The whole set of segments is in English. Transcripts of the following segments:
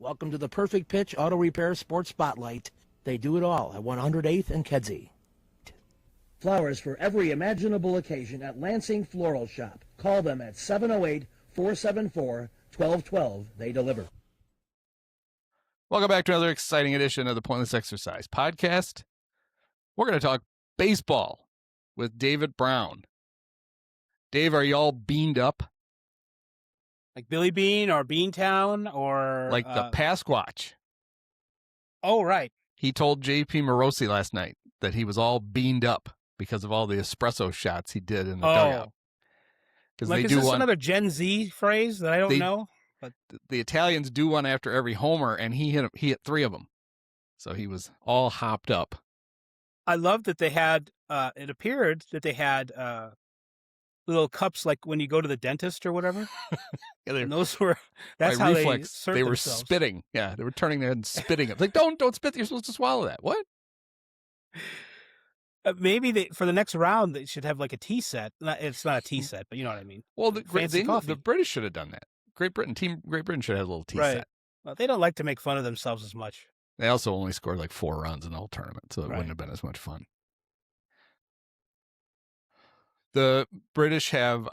Welcome to the Perfect Pitch Auto Repair Sports Spotlight. They do it all at 108th and Kedzie. Flowers for every imaginable occasion at Lansing Floral Shop. Call them at 708-474-1212. They deliver. Welcome back to another exciting edition of the Pointless Exercise Podcast. We're going to talk baseball with David Brown. Dave, are you all beamed up? Like Billy Bean or Beantown or... Like the Pasquatch. Oh, right. He told J.P. Morosi last night that he was all beamed up because of all the espresso shots he did in the dugout. Like, is this another Gen Z phrase that I don't know? But the Italians do one after every homer, and he hit 3 of them. So he was all hopped up. I love that they had, it appeared that they had little cups like when you go to the dentist or whatever. Yeah, and those were, that's how reflex, they were themselves. Spitting. Yeah, they were turning their head and spitting it. Like, don't spit. You're supposed to swallow that. What? Maybe for the next round, they should have like a tea set. It's not a tea set, but you know what I mean. Well, the British should have done that. Great Britain should have a little tea set. Well, they don't like to make fun of themselves as much. They also only scored like 4 runs in the whole tournament, so it wouldn't have been as much fun. The British have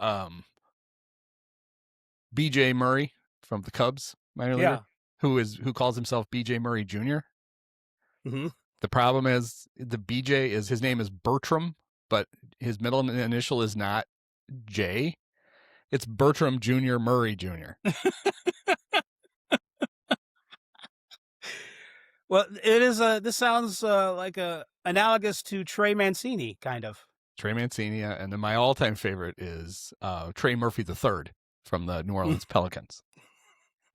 B.J. Murray from the Cubs minor leaguer, who calls himself B.J. Murray Jr. Mm-hmm. The problem is his name is Bertram, but his middle initial is not J. It's Bertram Jr. Murray Jr. Well, it is. This sounds like analogous to Trey Mancini, kind of. Trey Mancini, and then my all-time favorite is Trey Murphy III from the New Orleans Pelicans,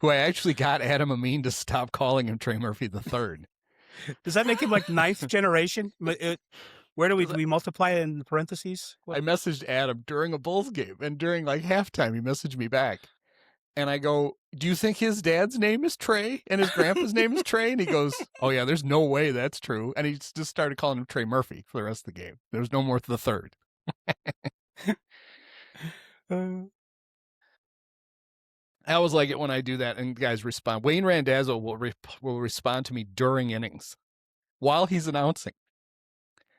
who I actually got Adam Amin to stop calling him Trey Murphy III. Does that make him like 9th generation? Where do we multiply it in parentheses? I messaged Adam during a Bulls game, and during like halftime, he messaged me back. And I go, do you think his dad's name is Trey and his grandpa's name is Trey? And he goes, oh, yeah, there's no way that's true. And he just started calling him Trey Murphy for the rest of the game. There was no more to the third. I always like it when I do that and guys respond. Wayne Randazzo will respond to me during innings while he's announcing.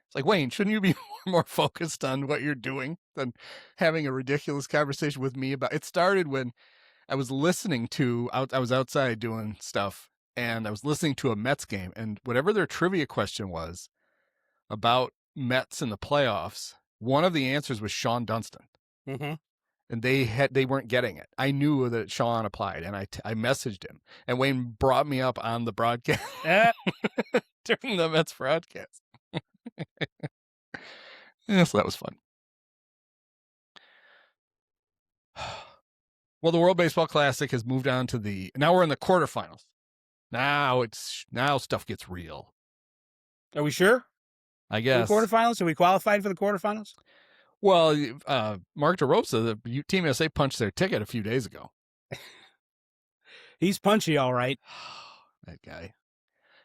It's like, Wayne, shouldn't you be more focused on what you're doing than having a ridiculous conversation with me about it? Started when I was listening I was outside doing stuff, and I was listening to a Mets game, and whatever their trivia question was about Mets in the playoffs, one of the answers was Sean Dunston. Mm-hmm. And they weren't getting it. I knew that Sean applied, and I messaged him, and Wayne brought me up on the broadcast during the Mets broadcast. Yeah, so that was fun. Well, the World Baseball Classic has moved on to now we're in the quarterfinals. Now stuff gets real. Are we sure? I guess. The quarterfinals? Are we qualified for the quarterfinals? Well, Mark DeRosa, the Team USA punched their ticket a few days ago. He's punchy, all right. That guy.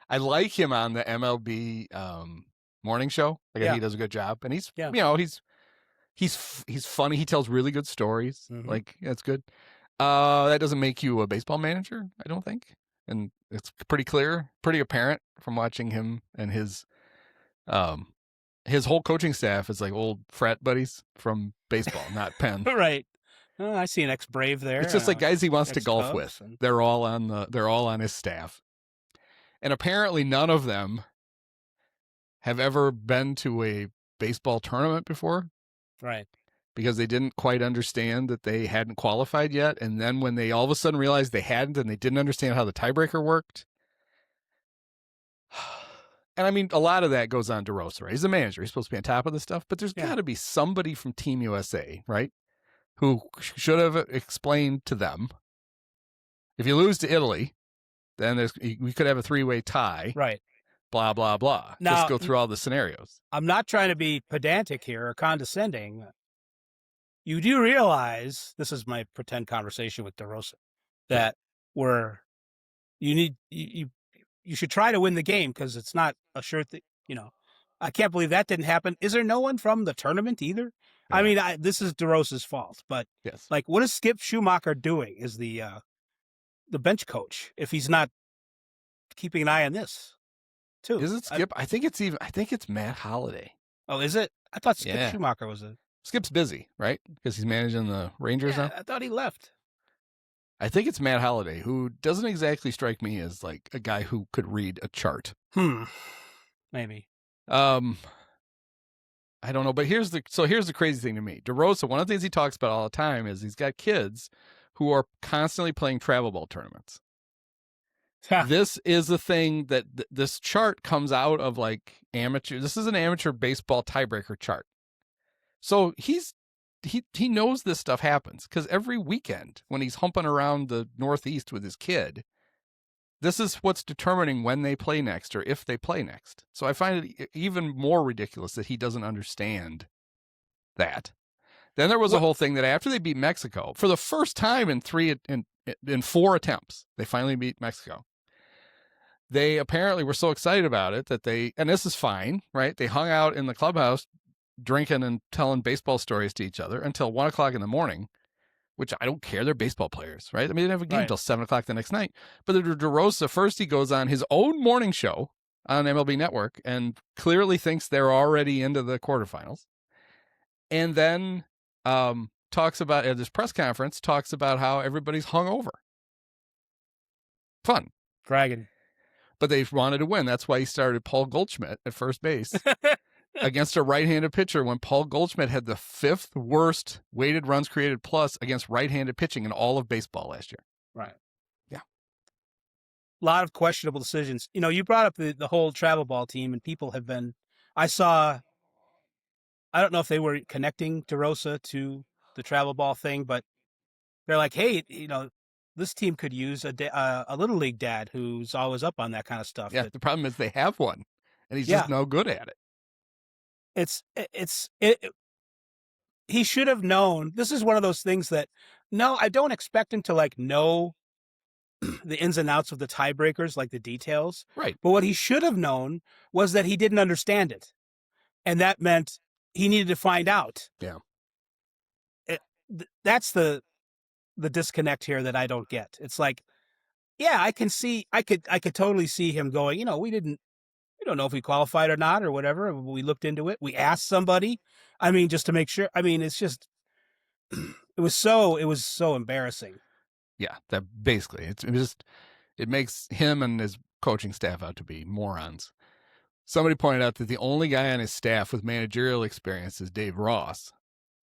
I like him on the MLB morning show. He does a good job, and he's funny. He tells really good stories. Mm-hmm. Like, that's good. That doesn't make you a baseball manager, I don't think. And it's pretty clear, pretty apparent from watching him and his whole coaching staff is like old frat buddies from baseball, not Penn. Right. Oh, I see an ex-Brave there. It's just like guys he wants to golf with. They're all on his staff. And apparently none of them have ever been to a baseball tournament before. Right. Because they didn't quite understand that they hadn't qualified yet. And then when they all of a sudden realized they hadn't and they didn't understand how the tiebreaker worked. And I mean, a lot of that goes on DeRosa, right? He's the manager. He's supposed to be on top of this stuff. But there's got to be somebody from Team USA, right? Who should have explained to them, if you lose to Italy, then we could have a 3-way tie. Right. Blah, blah, blah. Now, just go through all the scenarios. I'm not trying to be pedantic here or condescending. You do realize, this is my pretend conversation with DeRosa, that you should try to win the game because it's not a sure thing. I can't believe that didn't happen. Is there no one from the tournament either? Yeah. I mean, this is DeRosa's fault, but yes. Like, what is Skip Schumacher doing as the bench coach if he's not keeping an eye on this too. Is it Skip? I think it's Matt Holliday. Oh, is it? I thought Skip Yeah. Schumacher was a. Skip's busy, right? Because he's managing the Rangers now. I thought he left. I think it's Matt Holliday, who doesn't exactly strike me as like a guy who could read a chart. Maybe. I don't know, but here's the crazy thing to me. DeRosa, one of the things he talks about all the time is he's got kids who are constantly playing travel ball tournaments. This is the thing that this chart comes out of, like, amateur. This is an amateur baseball tiebreaker chart. So he knows this stuff happens because every weekend when he's humping around the Northeast with his kid, this is what's determining when they play next or if they play next. So I find it even more ridiculous that he doesn't understand that. Then there was a whole thing that after they beat Mexico, for the first time in 4 attempts, they finally beat Mexico. They apparently were so excited about it that and this is fine, right? They hung out in the clubhouse drinking and telling baseball stories to each other until 1 o'clock in the morning, which I don't care. They're baseball players, right? I mean, they didn't have a game until 7 o'clock the next night. But the DeRosa, first he goes on his own morning show on MLB Network and clearly thinks they're already into the quarterfinals. And then talks about, at this press conference, talks about how everybody's hungover. Fun. Dragon. But they wanted to win. That's why he started Paul Goldschmidt at first base against a right-handed pitcher when Paul Goldschmidt had the 5th worst weighted runs created plus against right-handed pitching in all of baseball last year. Right. Yeah. A lot of questionable decisions. You know, you brought up the whole travel ball team, and people have been. I don't know if they were connecting DeRosa to the travel ball thing, but they're like, hey, you know, this team could use a little league dad who's always up on that kind of stuff. Yeah, the problem is they have one, and he's just no good at it. He should have known. This is one of those things that, no, I don't expect him to like know the ins and outs of the tiebreakers, like the details. Right. But what he should have known was that he didn't understand it, and that meant he needed to find out. Yeah. That's the disconnect here that I don't get. It's like, yeah, I could totally see him going, you know, we don't know if we qualified or not or whatever. We looked into it. We asked somebody. I mean, just to make sure. I mean, it's just, it was so embarrassing. Yeah, that basically, it makes him and his coaching staff out to be morons. Somebody pointed out that the only guy on his staff with managerial experience is Dave Ross,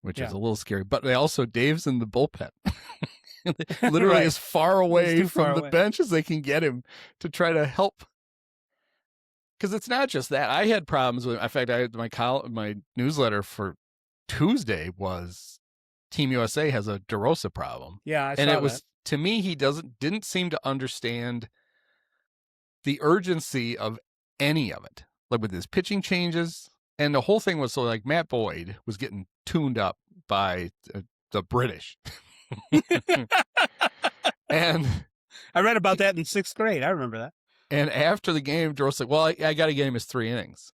which is a little scary. But Dave's in the bullpen. Literally as far away from the bench as they can get him to try to help. Because it's not just that. I had problems with, in fact, my newsletter for Tuesday was Team USA has a DeRosa problem. Yeah, I saw and it was that. To me, he didn't seem to understand the urgency of any of it, like with his pitching changes. And the whole thing was so like Matt Boyd was getting tuned up by the British. And I read about that in 6th grade. I remember that. And after the game, George said, well, I got to get him his 3 innings.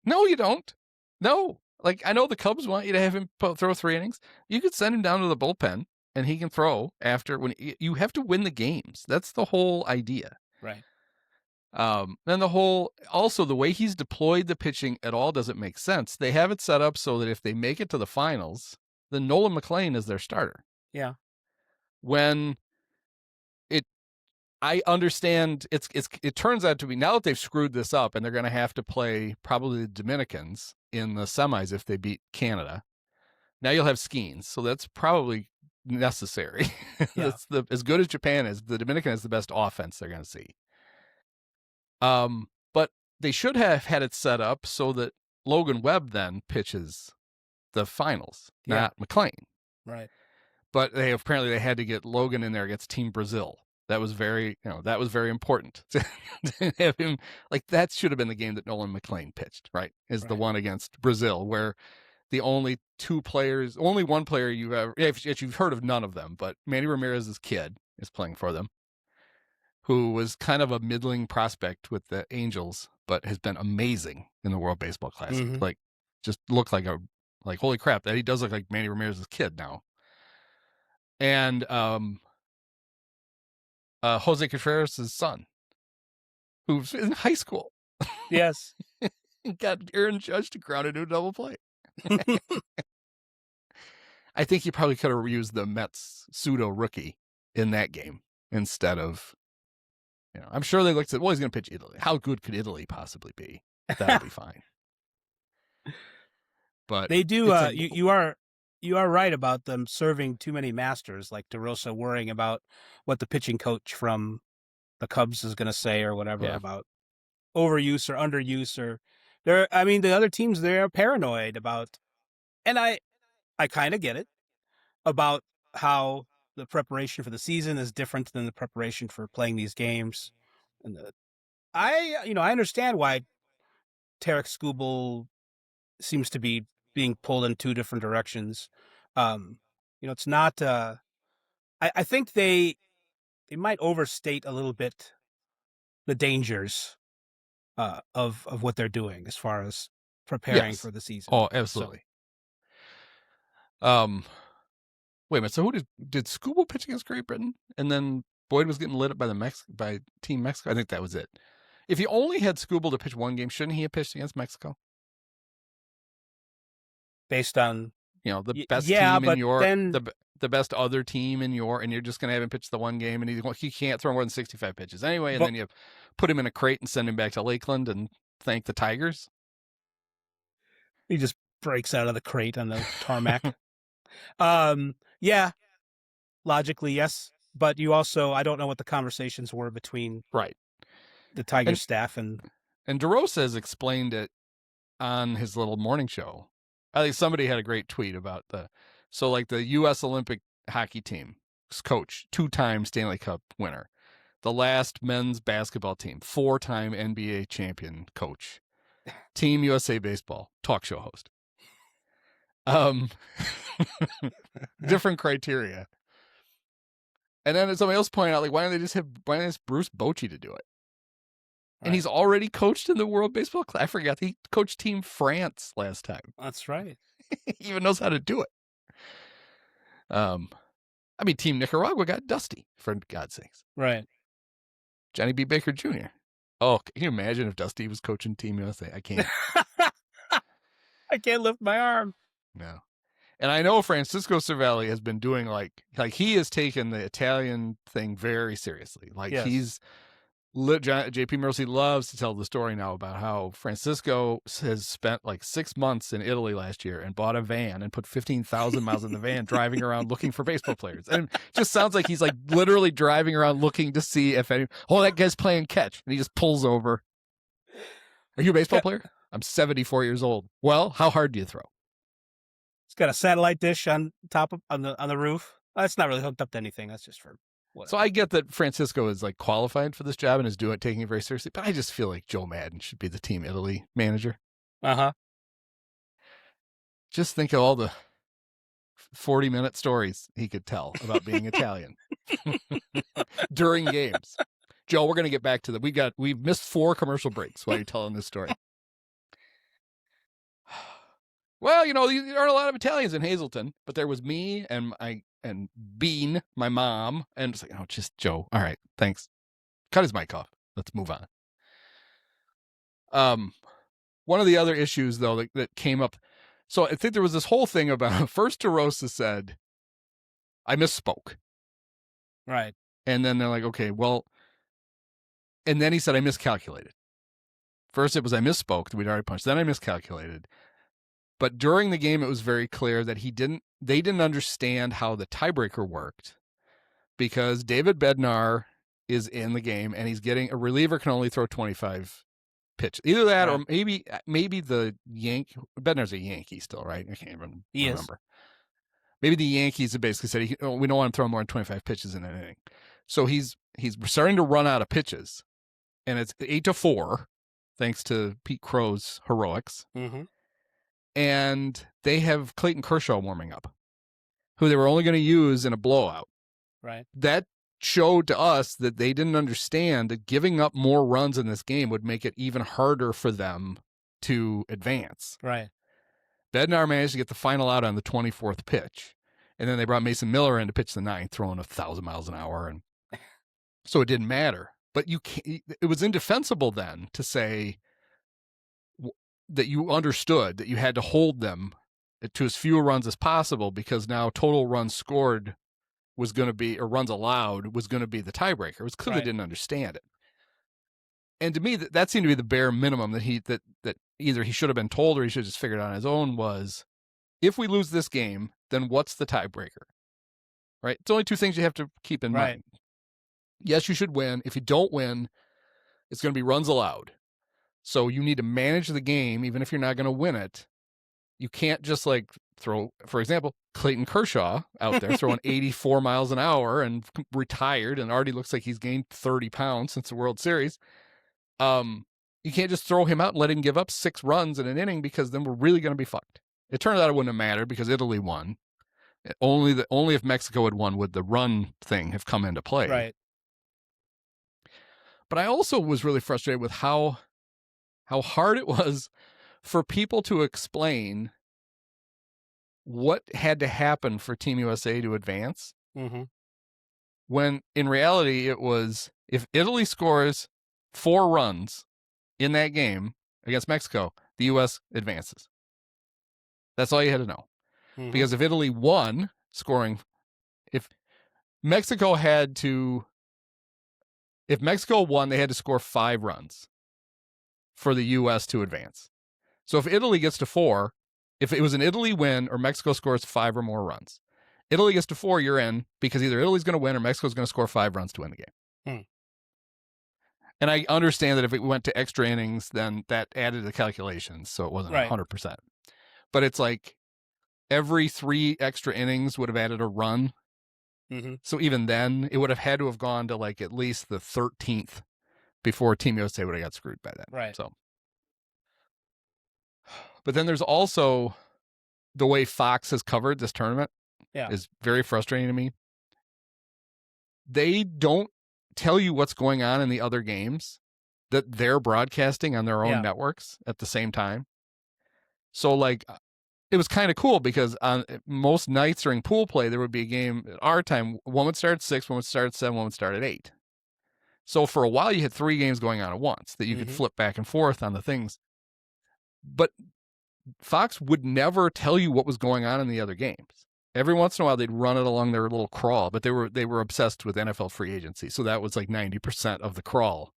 No, you don't. No. Like, I know the Cubs want you to have him throw 3 innings. You could send him down to the bullpen and he can throw after when you have to win the games. That's the whole idea. Right. Then also the way he's deployed the pitching at all doesn't make sense. They have it set up so that if they make it to the finals, then Nolan McLean is their starter. Yeah. When I understand it turns out to be, now that they've screwed this up and they're going to have to play probably the Dominicans in the semis if they beat Canada. Now you'll have Skeens, so that's probably necessary. Yeah. That's as good as Japan is. The Dominican is the best offense they're going to see. But they should have had it set up so that Logan Webb then pitches the finals, not McLean. Right. But they had to get Logan in there against Team Brazil. That was very important to have him. Like, that should have been the game that Nolan McLean pitched, right? The one against Brazil, where the only one player you've heard of none of them, but Manny Ramirez's kid is playing for them, who was kind of a middling prospect with the Angels, but has been amazing in the World Baseball Classic. Mm-hmm. Like, just looked like holy crap, that he does look like Manny Ramirez's kid now. And Jose Contreras' son who's in high school. Yes. Got Aaron Judge to ground into a double play. I think he probably could have used the Mets pseudo rookie in that game instead of, I'm sure they looked at, well, he's going to pitch Italy. How good could Italy possibly be? That'll be fine. But they do. You are right about them serving too many masters, like DeRosa worrying about what the pitching coach from the Cubs is going to say or whatever about overuse or underuse or the other teams, they're paranoid about, and I kind of get it, about how the preparation for the season is different than the preparation for playing these games. And I understand why Tarek Skubal seems to be being pulled in two different directions. It's not, I think they might overstate a little bit the dangers of what they're doing as far as preparing for the season. Oh, absolutely. So, wait a minute. So who did Skubal pitch against Great Britain, and then Boyd was getting lit up by Team Mexico? I think that was it. If you only had Skubal to pitch one game, shouldn't he have pitched against Mexico? Based on the best team in your the best other team in your, and you're just going to have him pitch the one game, and he can't throw more than 65 pitches anyway, and then you put him in a crate and send him back to Lakeland and thank the Tigers. He just breaks out of the crate on the tarmac. Logically, yes. But you also, I don't know what the conversations were between the Tigers staff and DeRosa has explained it on his little morning show. I think somebody had a great tweet about the U.S. Olympic hockey team coach, 2-time Stanley Cup winner, the last men's basketball team, 4-time NBA champion coach, Team USA baseball talk show host. Different criteria. And then somebody else pointed out, why don't they just Bruce Bochy to do it? Right. And he's already coached in the World Baseball Classic. I forgot he coached Team France last time. That's right. He even knows how to do it. Team Nicaragua got Dusty, for God's sakes. Right. Johnny B. Baker Jr. Oh, can you imagine if Dusty was coaching Team USA? I can't. I can't lift my arm. No. And I know Francisco Cervelli has been doing he has taken the Italian thing very seriously. He's JP Mercy loves to tell the story now about how Francisco has spent 6 months in Italy last year and bought a van and put 15,000 miles in the van driving around looking for baseball players. And it just sounds like he's literally driving around looking to see if that guy's playing catch. And he just pulls over. Are you a baseball player? I'm 74 years old. Well, how hard do you throw? It's got a satellite dish on top of on the roof. That's not really hooked up to anything. That's just for whatever. So I get that Francisco is qualified for this job and is taking it very seriously, but I just feel like Joe Madden should be the Team Italy manager. Just think of all the 40-minute stories he could tell about being Italian during games. Joe, we're going to get back to that. We've missed 4 commercial breaks while you're telling this story. Well, there aren't a lot of Italians in Hazleton, but there was me and Bean, my mom, and it's just Joe. All right, thanks. Cut his mic off. Let's move on. One of the other issues, though, that came up, so I think there was this whole thing about, first DeRosa said, I misspoke. Right. And then they're like, okay, well, and then he said, I miscalculated. First it was, I misspoke, that we'd already punched. Then I miscalculated. But during the game, it was very clear that they didn't understand how the tiebreaker worked, because David Bednar is in the game and he's getting a reliever can only throw 25 pitches. Either that or maybe the Bednar's a Yankee still, right? I can't even remember. Maybe the Yankees have basically said, we don't want to throw more than 25 pitches in an inning. So he's starting to run out of pitches, and it's 8-4, thanks to Pete Crow's heroics. Mm-hmm. And they have Clayton Kershaw warming up, who they were only going to use in a blowout. Right. That showed to us that they didn't understand that giving up more runs in this game would make it even harder for them to advance. Right. Bednar managed to get the final out on the 24th pitch, and then they brought Mason Miller in to pitch the 9th, throwing 1,000 miles an hour, and so it didn't matter. But it was indefensible then to say that you understood that you had to hold them to as few runs as possible, because now total runs scored was going to be, or runs allowed was going to be the tiebreaker. It was clear they didn't understand it. And to me, that seemed to be the bare minimum that that either he should have been told or he should have just figured out on his own was, if we lose this game, then what's the tiebreaker? Right? It's only two things you have to keep in mind. Yes, you should win. If you don't win, it's going to be runs allowed. So you need to manage the game, even if you're not going to win it. You can't just like throw, for example, Clayton Kershaw out there throwing 84 miles an hour and retired and already looks like he's gained 30 pounds since the World Series. You can't just throw him out and let him give up 6 runs in an inning, because then we're really going to be fucked. It turned out it wouldn't have mattered because Italy won. Only if Mexico had won would the run thing have come into play. Right. But I also was really frustrated with how hard it was for people to explain what had to happen for Team USA to advance. Mm-hmm. When in reality it was, if Italy scores 4 runs in that game against Mexico, the U.S. advances. That's all you had to know. Mm-hmm. Because if Italy won, if Mexico won, they had to score 5 runs for the U.S. to advance. So if Italy gets to 4, if it was an Italy win or Mexico scores 5 or more runs, Italy gets to 4, you're in, because either Italy's going to win or Mexico's going to score 5 runs to win the game. And I understand that if it went to extra innings, then that added to the calculations, so it wasn't 100%. But it's like every 3 extra innings would have added a run. Mm-hmm. So even then, it would have had to have gone to like at least the 13th before Team USA would have got screwed by that. Right. So, but then there's also the way Fox has covered this tournament is very frustrating to me. They don't tell you what's going on in the other games that they're broadcasting on their own networks at the same time. So like, it was kind of cool because on most nights during pool play, there would be a game at our time. One would start at 6, one would start at 7, one would start at 8. So for a while, you had 3 games going on at once that you could flip back and forth on the things. But Fox would never tell you what was going on in the other games. Every once in a while, they'd run it along their little crawl, but they were obsessed with NFL free agency. So that was like 90% of the crawl.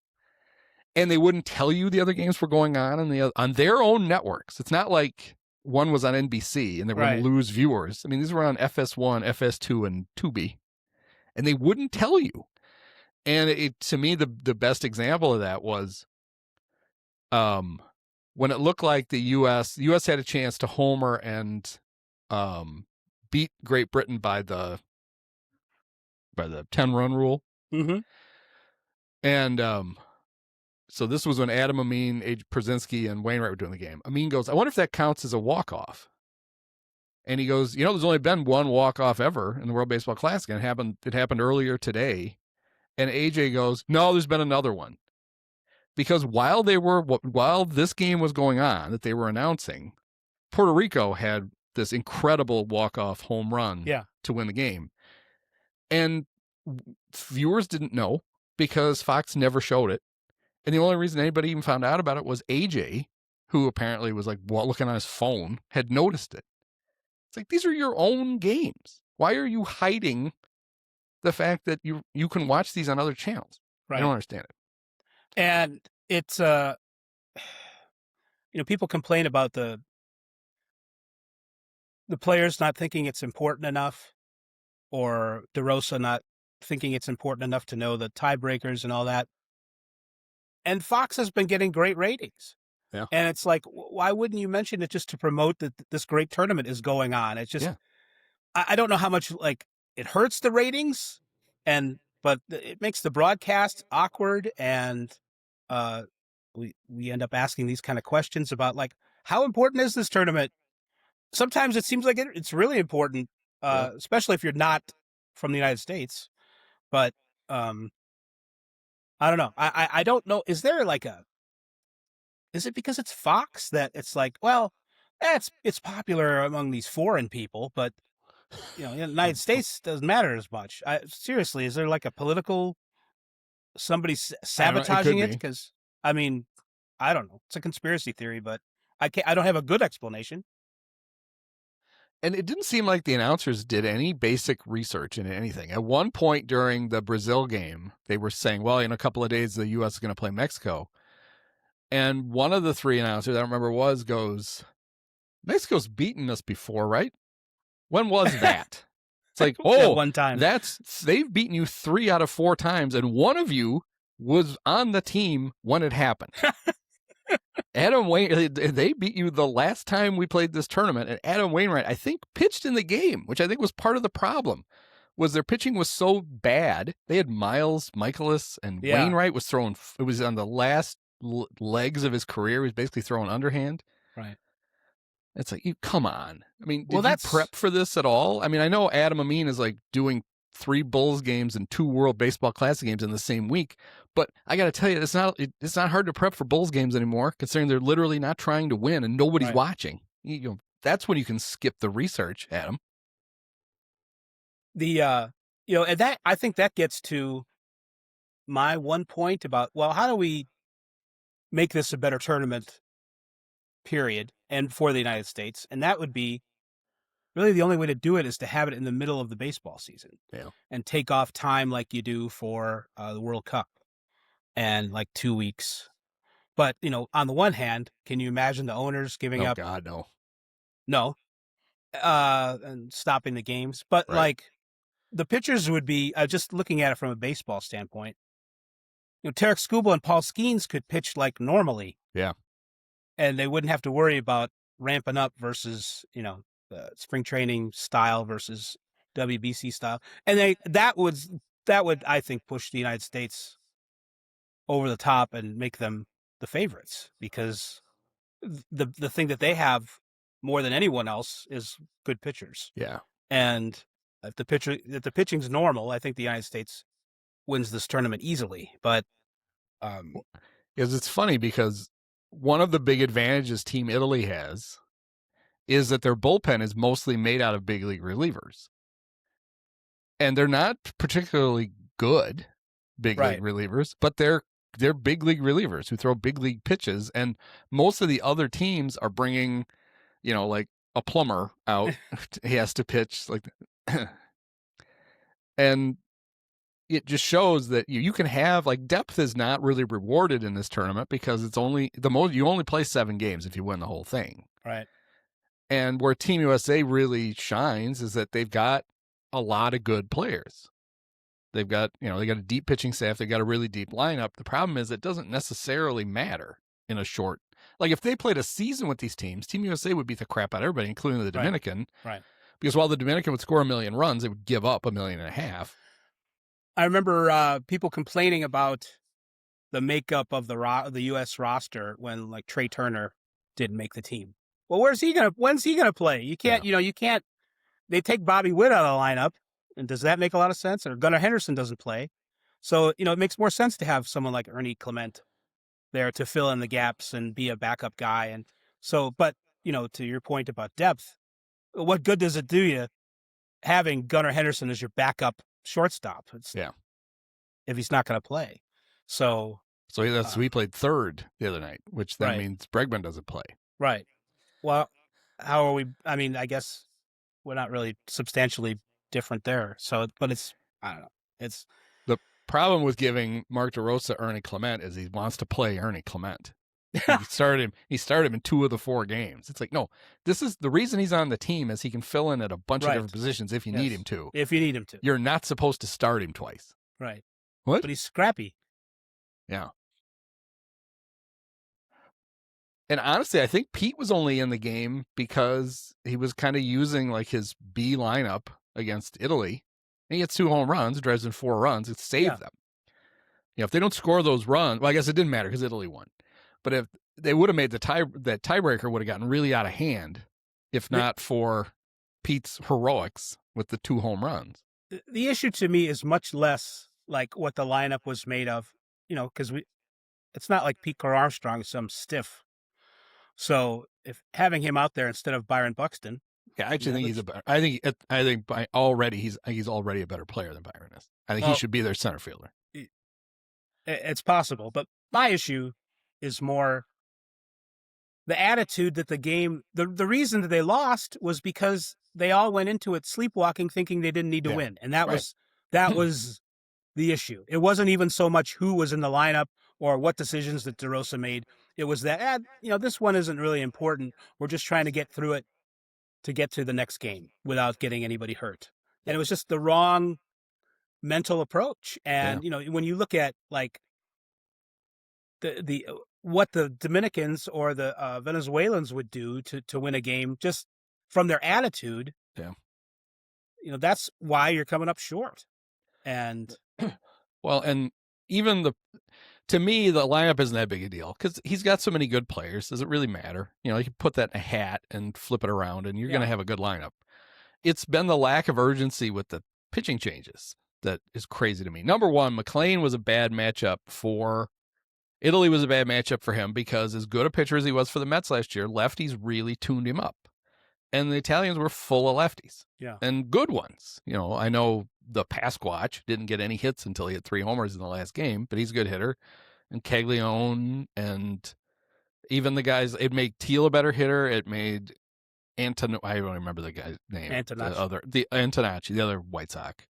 And they wouldn't tell you the other games were going on on their own networks. It's not like one was on NBC and they were going to lose viewers. I mean, these were on FS1, FS2, and Tubi. And they wouldn't tell you. And to me, the best example of that was when it looked like the U.S. had a chance to homer and beat Great Britain by the 10-run rule. Mm-hmm. And so this was when Adam Amin, Brzezinski, and Wainwright were doing the game. Amin goes, I wonder if that counts as a walk-off. And he goes, there's only been one walk-off ever in the World Baseball Classic, and it happened earlier today. And AJ goes, no, there's been another one. Because while this game was going on that they were announcing, Puerto Rico had this incredible walk-off home run to win the game. And viewers didn't know because Fox never showed it. And the only reason anybody even found out about it was AJ, who apparently was like looking on his phone, had noticed it. It's like, these are your own games. Why are you hiding the fact that you can watch these on other channels? I don't understand it. And it's, people complain about the players not thinking it's important enough, or DeRosa not thinking it's important enough to know the tiebreakers and all that. And Fox has been getting great ratings. Yeah. And it's like, why wouldn't you mention it just to promote that this great tournament is going on? It's just, I don't know how much it hurts the ratings, but it makes the broadcast awkward, and we end up asking these kind of questions about how important is this tournament? Sometimes it seems like it's really important, especially if you're not from the United States. But I don't know. I don't know. Is there is it because it's Fox that it's like, well, it's popular among these foreign people, but in the United States doesn't matter as much? Seriously, is there a political somebody's I sabotaging don't know. It it? could be. Because, I mean, I don't know. It's a conspiracy theory, but I don't have a good explanation. And it didn't seem like the announcers did any basic research into anything. At one point during the Brazil game, they were saying, well, in a couple of days, the U.S. is going to play Mexico. And one of the three announcers, I don't remember goes, Mexico's beaten us before, right? When was that? It's like, That one time. they've beaten you 3 out of 4 times, and one of you was on the team when it happened. Adam Wainwright, they beat you the last time we played this tournament, and Adam Wainwright, I think, pitched in the game, which I think was part of the problem, was their pitching was so bad. They had Miles, Michaelis, and Wainwright was throwing, it was on the last legs of his career. He was basically throwing underhand. Right. It's like, come on. I mean, did Well, you prep for this at all? I mean, I know Adam Amin is like doing 3 Bulls games and 2 World Baseball Classic games in the same week, but I got to tell you, it's not hard to prep for Bulls games anymore, considering they're literally not trying to win and nobody's watching. That's when you can skip the research, Adam. And that, I think that gets to my one point about, well, how do we make this a better tournament, period, and for the United States? And that would be really the only way to do it is to have it in the middle of the baseball season, and take off time like you do for the World Cup, and like 2 weeks. But, on the one hand, can you imagine the owners giving up? Oh, God, No. And stopping the games. But, the pitchers would be, just looking at it from a baseball standpoint, Tarek Skubal and Paul Skeens could pitch like normally. Yeah. And they wouldn't have to worry about ramping up versus, the spring training style versus WBC style. And that would, I think, push the United States over the top and make them the favorites, because the thing that they have more than anyone else is good pitchers. Yeah. And if the pitching's normal, I think the United States wins this tournament easily. But it's funny because one of the big advantages Team Italy has is that their bullpen is mostly made out of big league relievers. And they're not particularly good big league relievers, but they're big league relievers who throw big league pitches. And most of the other teams are bringing, like a plumber out. He has to pitch like, and it just shows that you can have, like, depth is not really rewarded in this tournament because it's only you only play 7 games if you win the whole thing. Right. And where Team USA really shines is that they've got a lot of good players. They've got, they got a deep pitching staff. They've got a really deep lineup. The problem is it doesn't necessarily matter in a short, like if they played a season with these teams, Team USA would beat the crap out of everybody, including the Dominican. Right. Because while the Dominican would score 1 million runs, they would give up 1.5 million. I remember people complaining about the makeup of the U.S. roster when, like, Trey Turner didn't make the team. Well, when's he gonna play? You can't, you can't. They take Bobby Witt out of the lineup, and does that make a lot of sense? Or Gunnar Henderson doesn't play, so it makes more sense to have someone like Ernie Clement there to fill in the gaps and be a backup guy. And so, but to your point about depth, what good does it do you having Gunnar Henderson as your backup shortstop? If he's not going to play. So we played third the other night, which then means Bregman doesn't play. Right. Well, how are we? I mean, I guess we're not really substantially different there. So, but I don't know. It's the problem with giving Mark DeRosa Ernie Clement is he wants to play Ernie Clement. He started him in 2 of the 4 games. It's like, no, this is the reason he's on the team is he can fill in at a bunch of different positions if you need him to. If you need him to. You're not supposed to start him twice. Right. What? But he's scrappy. Yeah. And honestly, I think Pete was only in the game because he was kind of using like his B lineup against Italy. And he gets 2 home runs, drives in 4 runs. It saved them. If they don't score those runs, well, I guess it didn't matter because Italy won. But if they would have made that tiebreaker would have gotten really out of hand if not for Pete's heroics with the 2 home runs. The issue to me is much less like what the lineup was made of, because it's not like Pete Armstrong is some stiff. So if having him out there instead of Byron Buxton, I actually think he's a better. I think he's already a better player than Byron is. I think he should be their center fielder. It's possible, but my issue is more the attitude that the game. The reason that they lost was because they all went into it sleepwalking, thinking they didn't need to win, and that was the issue. It wasn't even so much who was in the lineup or what decisions that DeRosa made. It was that this one isn't really important. We're just trying to get through it to get to the next game without getting anybody hurt. And it was just the wrong mental approach. And when you look at like the what the Dominicans or the Venezuelans would do to win a game just from their attitude, that's why you're coming up short. And well, and even to me, the lineup isn't that big a deal because he's got so many good players. Does it really matter? You can put that in a hat and flip it around, and you're going to have a good lineup. It's been the lack of urgency with the pitching changes that is crazy to me. Number one, McLean was a bad matchup for Italy. Was a bad matchup for him because as good a pitcher as he was for the Mets last year, lefties really tuned him up, and the Italians were full of lefties, and good ones. I know the Pasquatch didn't get any hits until he hit 3 homers in the last game, but he's a good hitter. And Caglione and even the guys, it made Teal a better hitter. It made I don't remember the guy's name. Antonacci, the other White Sox.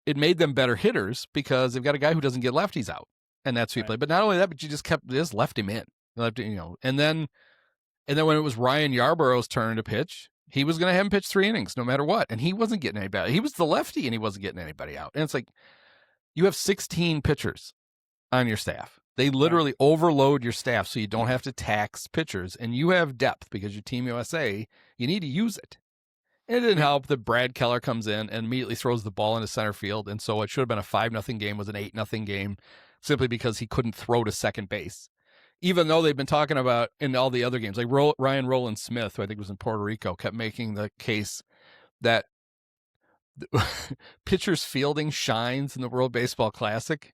It made them better hitters because they've got a guy who doesn't get lefties out, and that's who you play. But not only that, but you just left him in. And then when it was Ryan Yarborough's turn to pitch, he was going to have him pitch 3 innings no matter what, and he wasn't getting anybody. He was the lefty, and he wasn't getting anybody out. And it's like you have 16 pitchers on your staff. They literally overload your staff so you don't have to tax pitchers, and you have depth because you're Team USA. You need to use it. And it didn't help that Brad Keller comes in and immediately throws the ball into center field, and so it should have been a 5-0 game was an 8-0 game simply because he couldn't throw to second base. Even though they've been talking about in all the other games, like Ryan Roland Smith, who I think was in Puerto Rico, kept making the case that pitchers fielding shines in the World Baseball Classic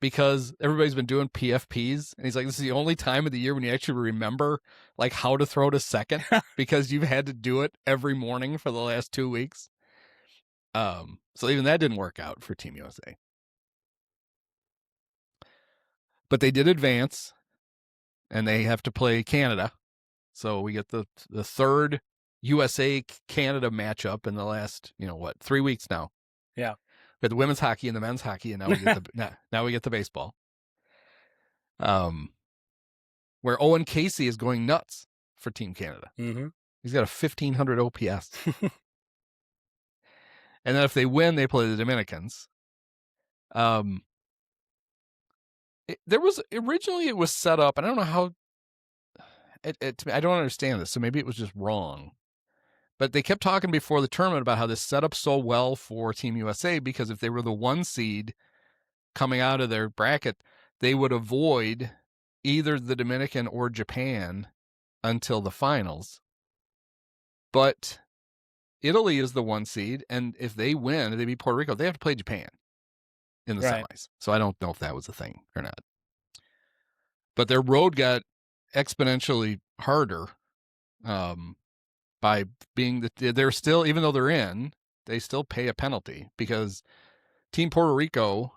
because everybody's been doing PFPs, and he's like, this is the only time of the year when you actually remember like how to throw to second because you've had to do it every morning for the last 2 weeks. So even that didn't work out for Team USA. But they did advance, and they have to play Canada. So we get the third USA-Canada matchup in the last, 3 weeks now. Yeah. We had the women's hockey and the men's hockey, and now we get now we get the baseball. Where Owen Casey is going nuts for Team Canada. Mm-hmm. He's got a 1,500 OPS. And then if they win, they play the Dominicans. Originally it was set up, and I don't know how. I don't understand this, so maybe it was just wrong. But they kept talking before the tournament about how this set up so well for Team USA because if they were the 1 seed coming out of their bracket, they would avoid either the Dominican or Japan until the finals. But Italy is the 1 seed, and if they win, they beat Puerto Rico, they have to play Japan in the semis. So I don't know if that was a thing or not. But their road got exponentially harder by being they're still, even though they're in, they still pay a penalty because Team Puerto Rico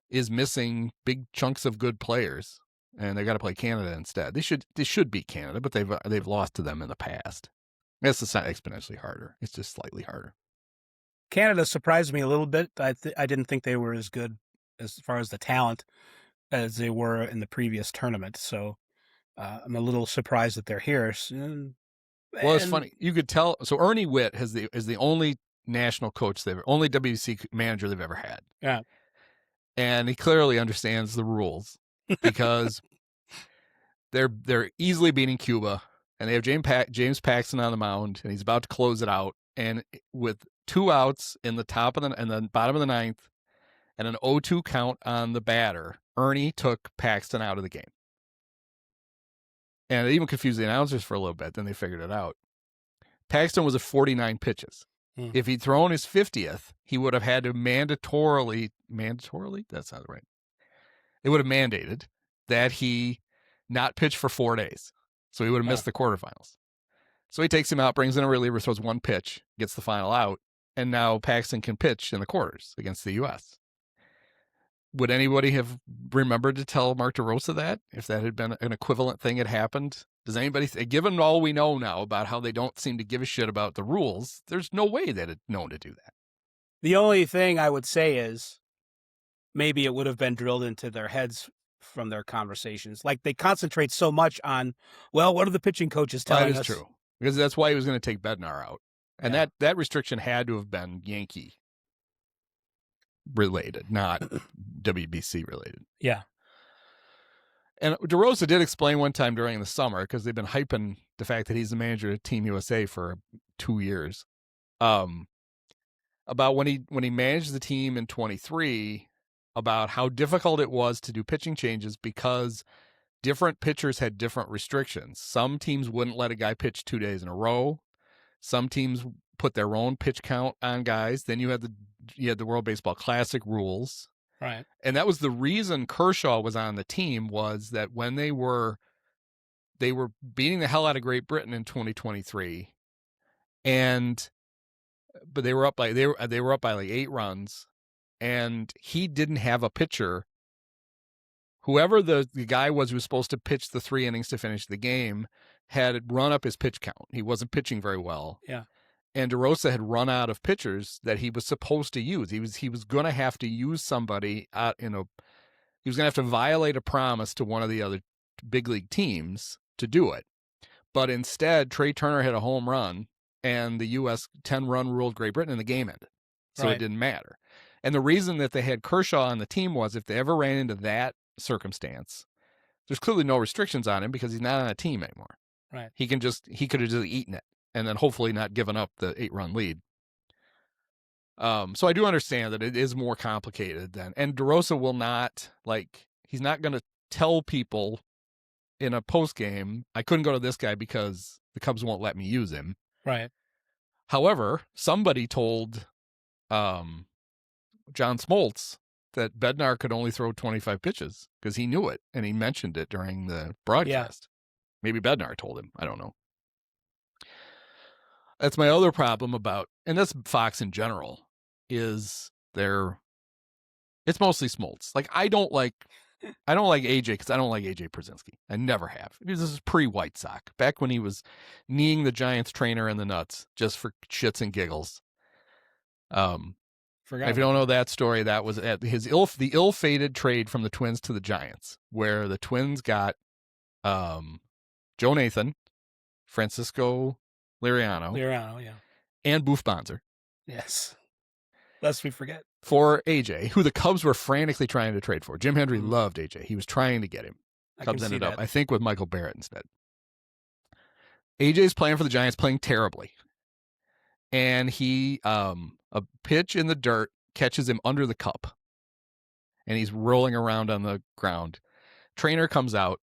is missing big chunks of good players, and they got to play Canada instead. They should beat Canada, but they've lost to them in the past. It's not exponentially harder. It's just slightly harder. Canada surprised me a little bit. I didn't think they were as good as far as the talent as they were in the previous tournament. So I'm a little surprised that they're here. Well, it's funny. You could tell. So Ernie Witt is the only national coach only WBC manager they've ever had. Yeah. And he clearly understands the rules because they're easily beating Cuba, and they have James Paxton on the mound, and he's about to close it out. And with 2 outs in the top of the bottom of the 9th, and an 0-2 count on the batter, Ernie took Paxton out of the game. And it even confused the announcers for a little bit. Then they figured it out. Paxton was at 49 pitches. If he'd thrown his 50th, he would have had to mandatorily, that sounds right. It would have mandated that he not pitch for 4 days. So he would have missed the quarterfinals. So he takes him out, brings in a reliever, throws 1 pitch, gets the final out, and now Paxton can pitch in the quarters against the U.S. Would anybody have remember to tell Mark DeRosa that if that had been an equivalent thing had happened? Does anybody, given all we know now about how they don't seem to give a shit about the rules, there's no way they'd have known to do that. The only thing I would say is maybe it would have been drilled into their heads from their conversations. Like, they concentrate so much on, well, what are the pitching coaches telling us? That is true. Because that's why he was going to take Bednar out. And that restriction had to have been Yankee related, not WBC related. Yeah. And DeRosa did explain one time during the summer, because they've been hyping the fact that he's the manager of Team USA for 2 years, about when he managed the team in 23, about how difficult it was to do pitching changes because different pitchers had different restrictions. Some teams wouldn't let a guy pitch 2 days in a row. Some teams put their own pitch count on guys. Then you had the World Baseball Classic rules. Right. And that was the reason Kershaw was on the team, was that when they were beating the hell out of Great Britain in 2023, but they were up by like 8 runs, and he didn't have a pitcher. Whoever the guy was who was supposed to pitch the 3 innings to finish the game had run up his pitch count. He wasn't pitching very well. Yeah. And DeRosa had run out of pitchers that he was supposed to use. He was going to have to use somebody he was going to have to violate a promise to one of the other big league teams to do it. But instead, Trey Turner hit a home run, and the U.S. 10-run ruled Great Britain, and the game ended. So It didn't matter. And the reason that they had Kershaw on the team was if they ever ran into that circumstance, there's clearly no restrictions on him because he's not on a team anymore. Right. He could have just eaten it and then hopefully not given up the 8-run lead. So I do understand that it is more complicated and DeRosa will not, he's not going to tell people in a post game, I couldn't go to this guy because the Cubs won't let me use him. Right. However, somebody told John Smoltz that Bednar could only throw 25 pitches because he knew it and he mentioned it during the broadcast. Yeah. Maybe Bednar told him. I don't know. That's my other problem and that's Fox in general, is it's mostly Smoltz. I don't like AJ because I don't like AJ Pierzynski. I never have. This is pre-White Sox, back when he was kneeing the Giants trainer in the nuts just for shits and giggles. If you don't know that story, that was at the ill-fated trade from the Twins to the Giants, where the Twins got Joe Nathan, Francisco Liriano, yeah, and Boof Bonser. Yes. Lest we forget. For AJ, who the Cubs were frantically trying to trade for. Jim Hendry loved AJ. He was trying to get him. Cubs ended up, I think, with Michael Barrett instead. AJ's playing for the Giants, playing terribly. And he, a pitch in the dirt catches him under the cup. And he's rolling around on the ground. Trainer comes out.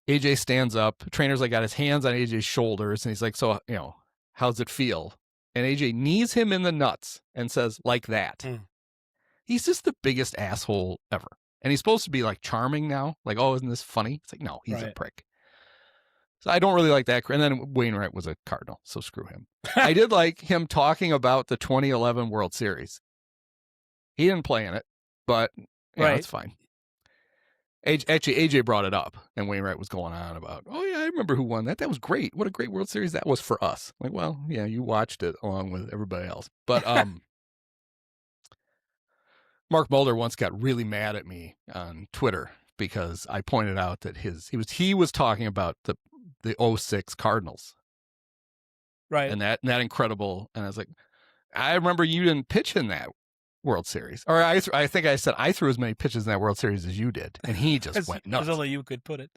AJ stands up. Trainer's got his hands on AJ's shoulders. And he's like, so, how's it feel? And AJ knees him in the nuts and says, like that. Mm. He's just the biggest asshole ever. And he's supposed to be charming now. Oh, isn't this funny? It's no, he's a prick. So I don't really like that. And then Wainwright was a Cardinal, so screw him. I did like him talking about the 2011 World Series. He didn't play in it, but it's fine. Actually, AJ brought it up, and Wainwright was going on about, oh, yeah, I remember who won that. That was great. What a great World Series that was for us. Well, yeah, you watched it along with everybody else. But Mark Mulder once got really mad at me on Twitter because I pointed out that he was talking about the 06 Cardinals. Right. And that incredible, and I was like, I remember you didn't pitch in that World Series. Or I think I said I threw as many pitches in that World Series as you did. And he just went nuts. As only you could put it.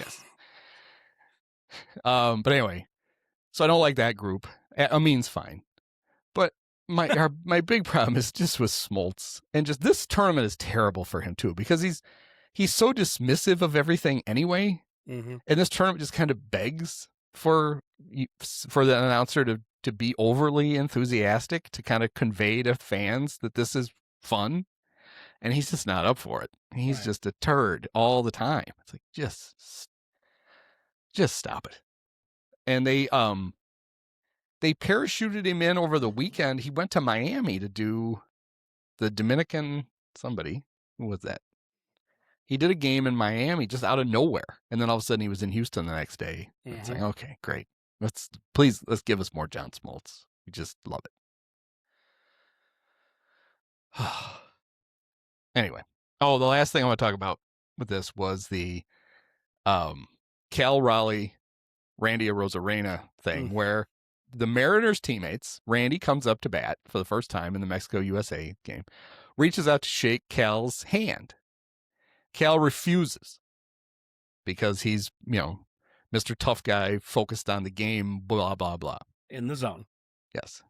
Yes. But anyway, so I don't like that group. Amin's fine. But my big problem is just with Smoltz. And just this tournament is terrible for him too, because he's so dismissive of everything anyway. Mm-hmm. And this tournament just kind of begs for the announcer to be overly enthusiastic, to kind of convey to fans that this is fun. And he's just not up for it. He's just a turd all the time. It's just stop it. And they parachuted him in over the weekend. He went to Miami to do the Dominican somebody. Who was that? he did a game in Miami just out of nowhere, and then all of a sudden he was in Houston the next day. It's like, okay, great. Let's give us more John Smoltz. We just love it. Anyway, the last thing I want to talk about with this was the Cal Raleigh, Randy Arozarena thing, where the Mariners teammates, Randy comes up to bat for the first time in the Mexico-USA game, reaches out to shake Cal's hand. Cal refuses because he's, Mr. Tough Guy, focused on the game, blah, blah, blah. In the zone. Yes.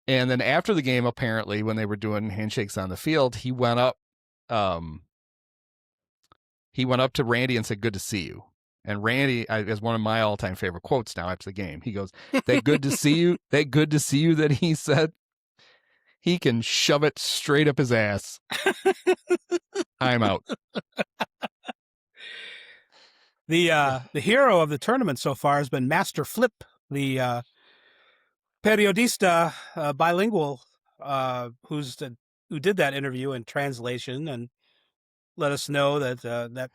And then after the game, apparently, when they were doing handshakes on the field, he went up to Randy and said, "Good to see you." And Randy, as one of my all-time favorite quotes now after the game, he goes, "That good to see you, that good to see you," that he said, he can shove it straight up his ass. I'm out. The hero of the tournament so far has been Master Flip, the periodista bilingual who did that interview in translation and let us know that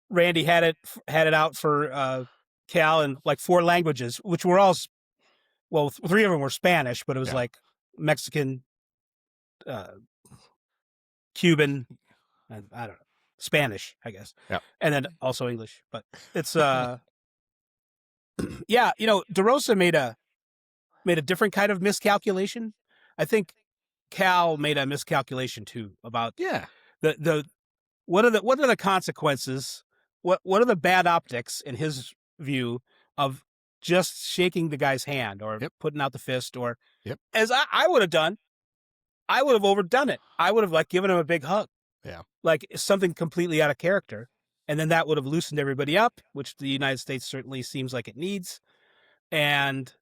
Randy had it out for Cal in like 4 languages, which were all, well, 3 of them were Spanish, but it was like Mexican, Cuban, and I don't know, Spanish, I guess. Yeah. And then also English. But it's yeah, DeRosa made a different kind of miscalculation. I think Cal made a miscalculation too about the what are the consequences? What are the bad optics in his view of just shaking the guy's hand or putting out the fist or as I would have done, I would have overdone it. I would have given him a big hug. Yeah. Like something completely out of character. And then that would have loosened everybody up, which the United States certainly seems like it needs. And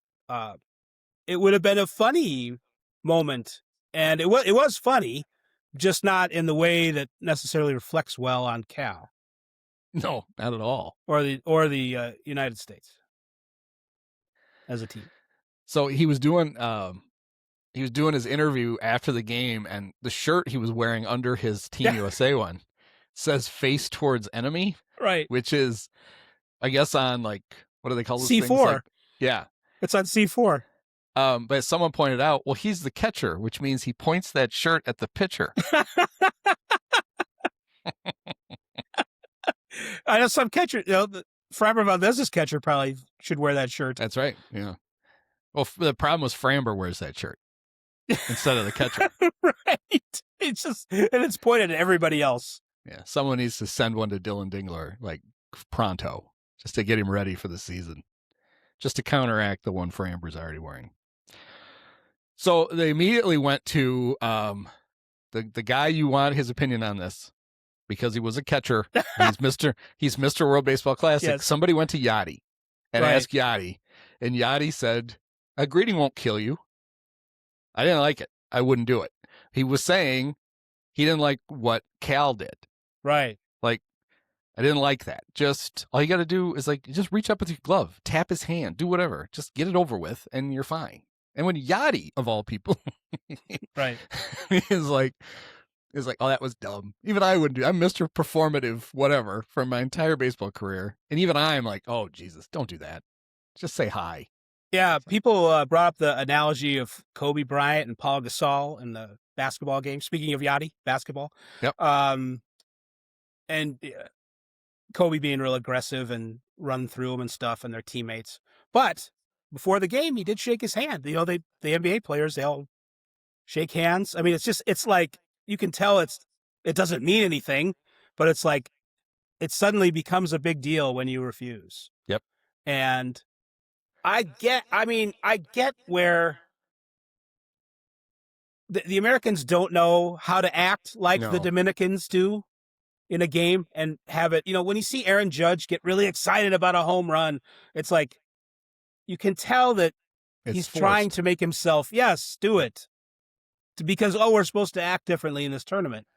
it would have been a funny moment. And it was funny, just not in the way that necessarily reflects well on Cal. No, not at all. Or the United States as a team. So he was doing his interview after the game, and the shirt he was wearing under his Team USA one says "Face Towards Enemy," right? Which is, I guess, on what do they call those C4? Yeah, it's on C4. But someone pointed out, well, he's the catcher, which means he points that shirt at the pitcher. I know some catcher, Framber Valdez's catcher probably should wear that shirt. That's right. Yeah. Well, the problem was Framber wears that shirt instead of the catcher. Right. It's pointed at everybody else. Yeah. Someone needs to send one to Dylan Dingler, pronto, just to get him ready for the season, just to counteract the one Framber's already wearing. So they immediately went to the guy you want his opinion on this, because he was a catcher. He's Mr. World Baseball Classic. Yes. Somebody went to Yachty and asked Yachty, and Yachty said, "A greeting won't kill you." I didn't like it. I wouldn't do it. He was saying he didn't like what Cal did. Right. I didn't like that. Just all you got to do is just reach up with your glove, tap his hand, do whatever. Just get it over with, and you're fine. And when Yachty, of all people, right, is like, "Oh, that was dumb." Even I wouldn't do. I'm Mr. Performative, whatever, for my entire baseball career, and even I'm like, "Oh Jesus, don't do that. Just say hi." Yeah, people brought up the analogy of Kobe Bryant and Paul Gasol in the basketball game. Speaking of Yachty, basketball. Yep. And Kobe being real aggressive and run through them and stuff, and their teammates. But before the game, he did shake his hand. The NBA players, they all shake hands. I mean, it's like you can tell it doesn't mean anything, but it's like it suddenly becomes a big deal when you refuse. Yep. And I get where the Americans don't know how to act like the Dominicans do in a game and have it. When you see Aaron Judge get really excited about a home run, it's like you can tell that he's trying to make himself, do it. Because, we're supposed to act differently in this tournament.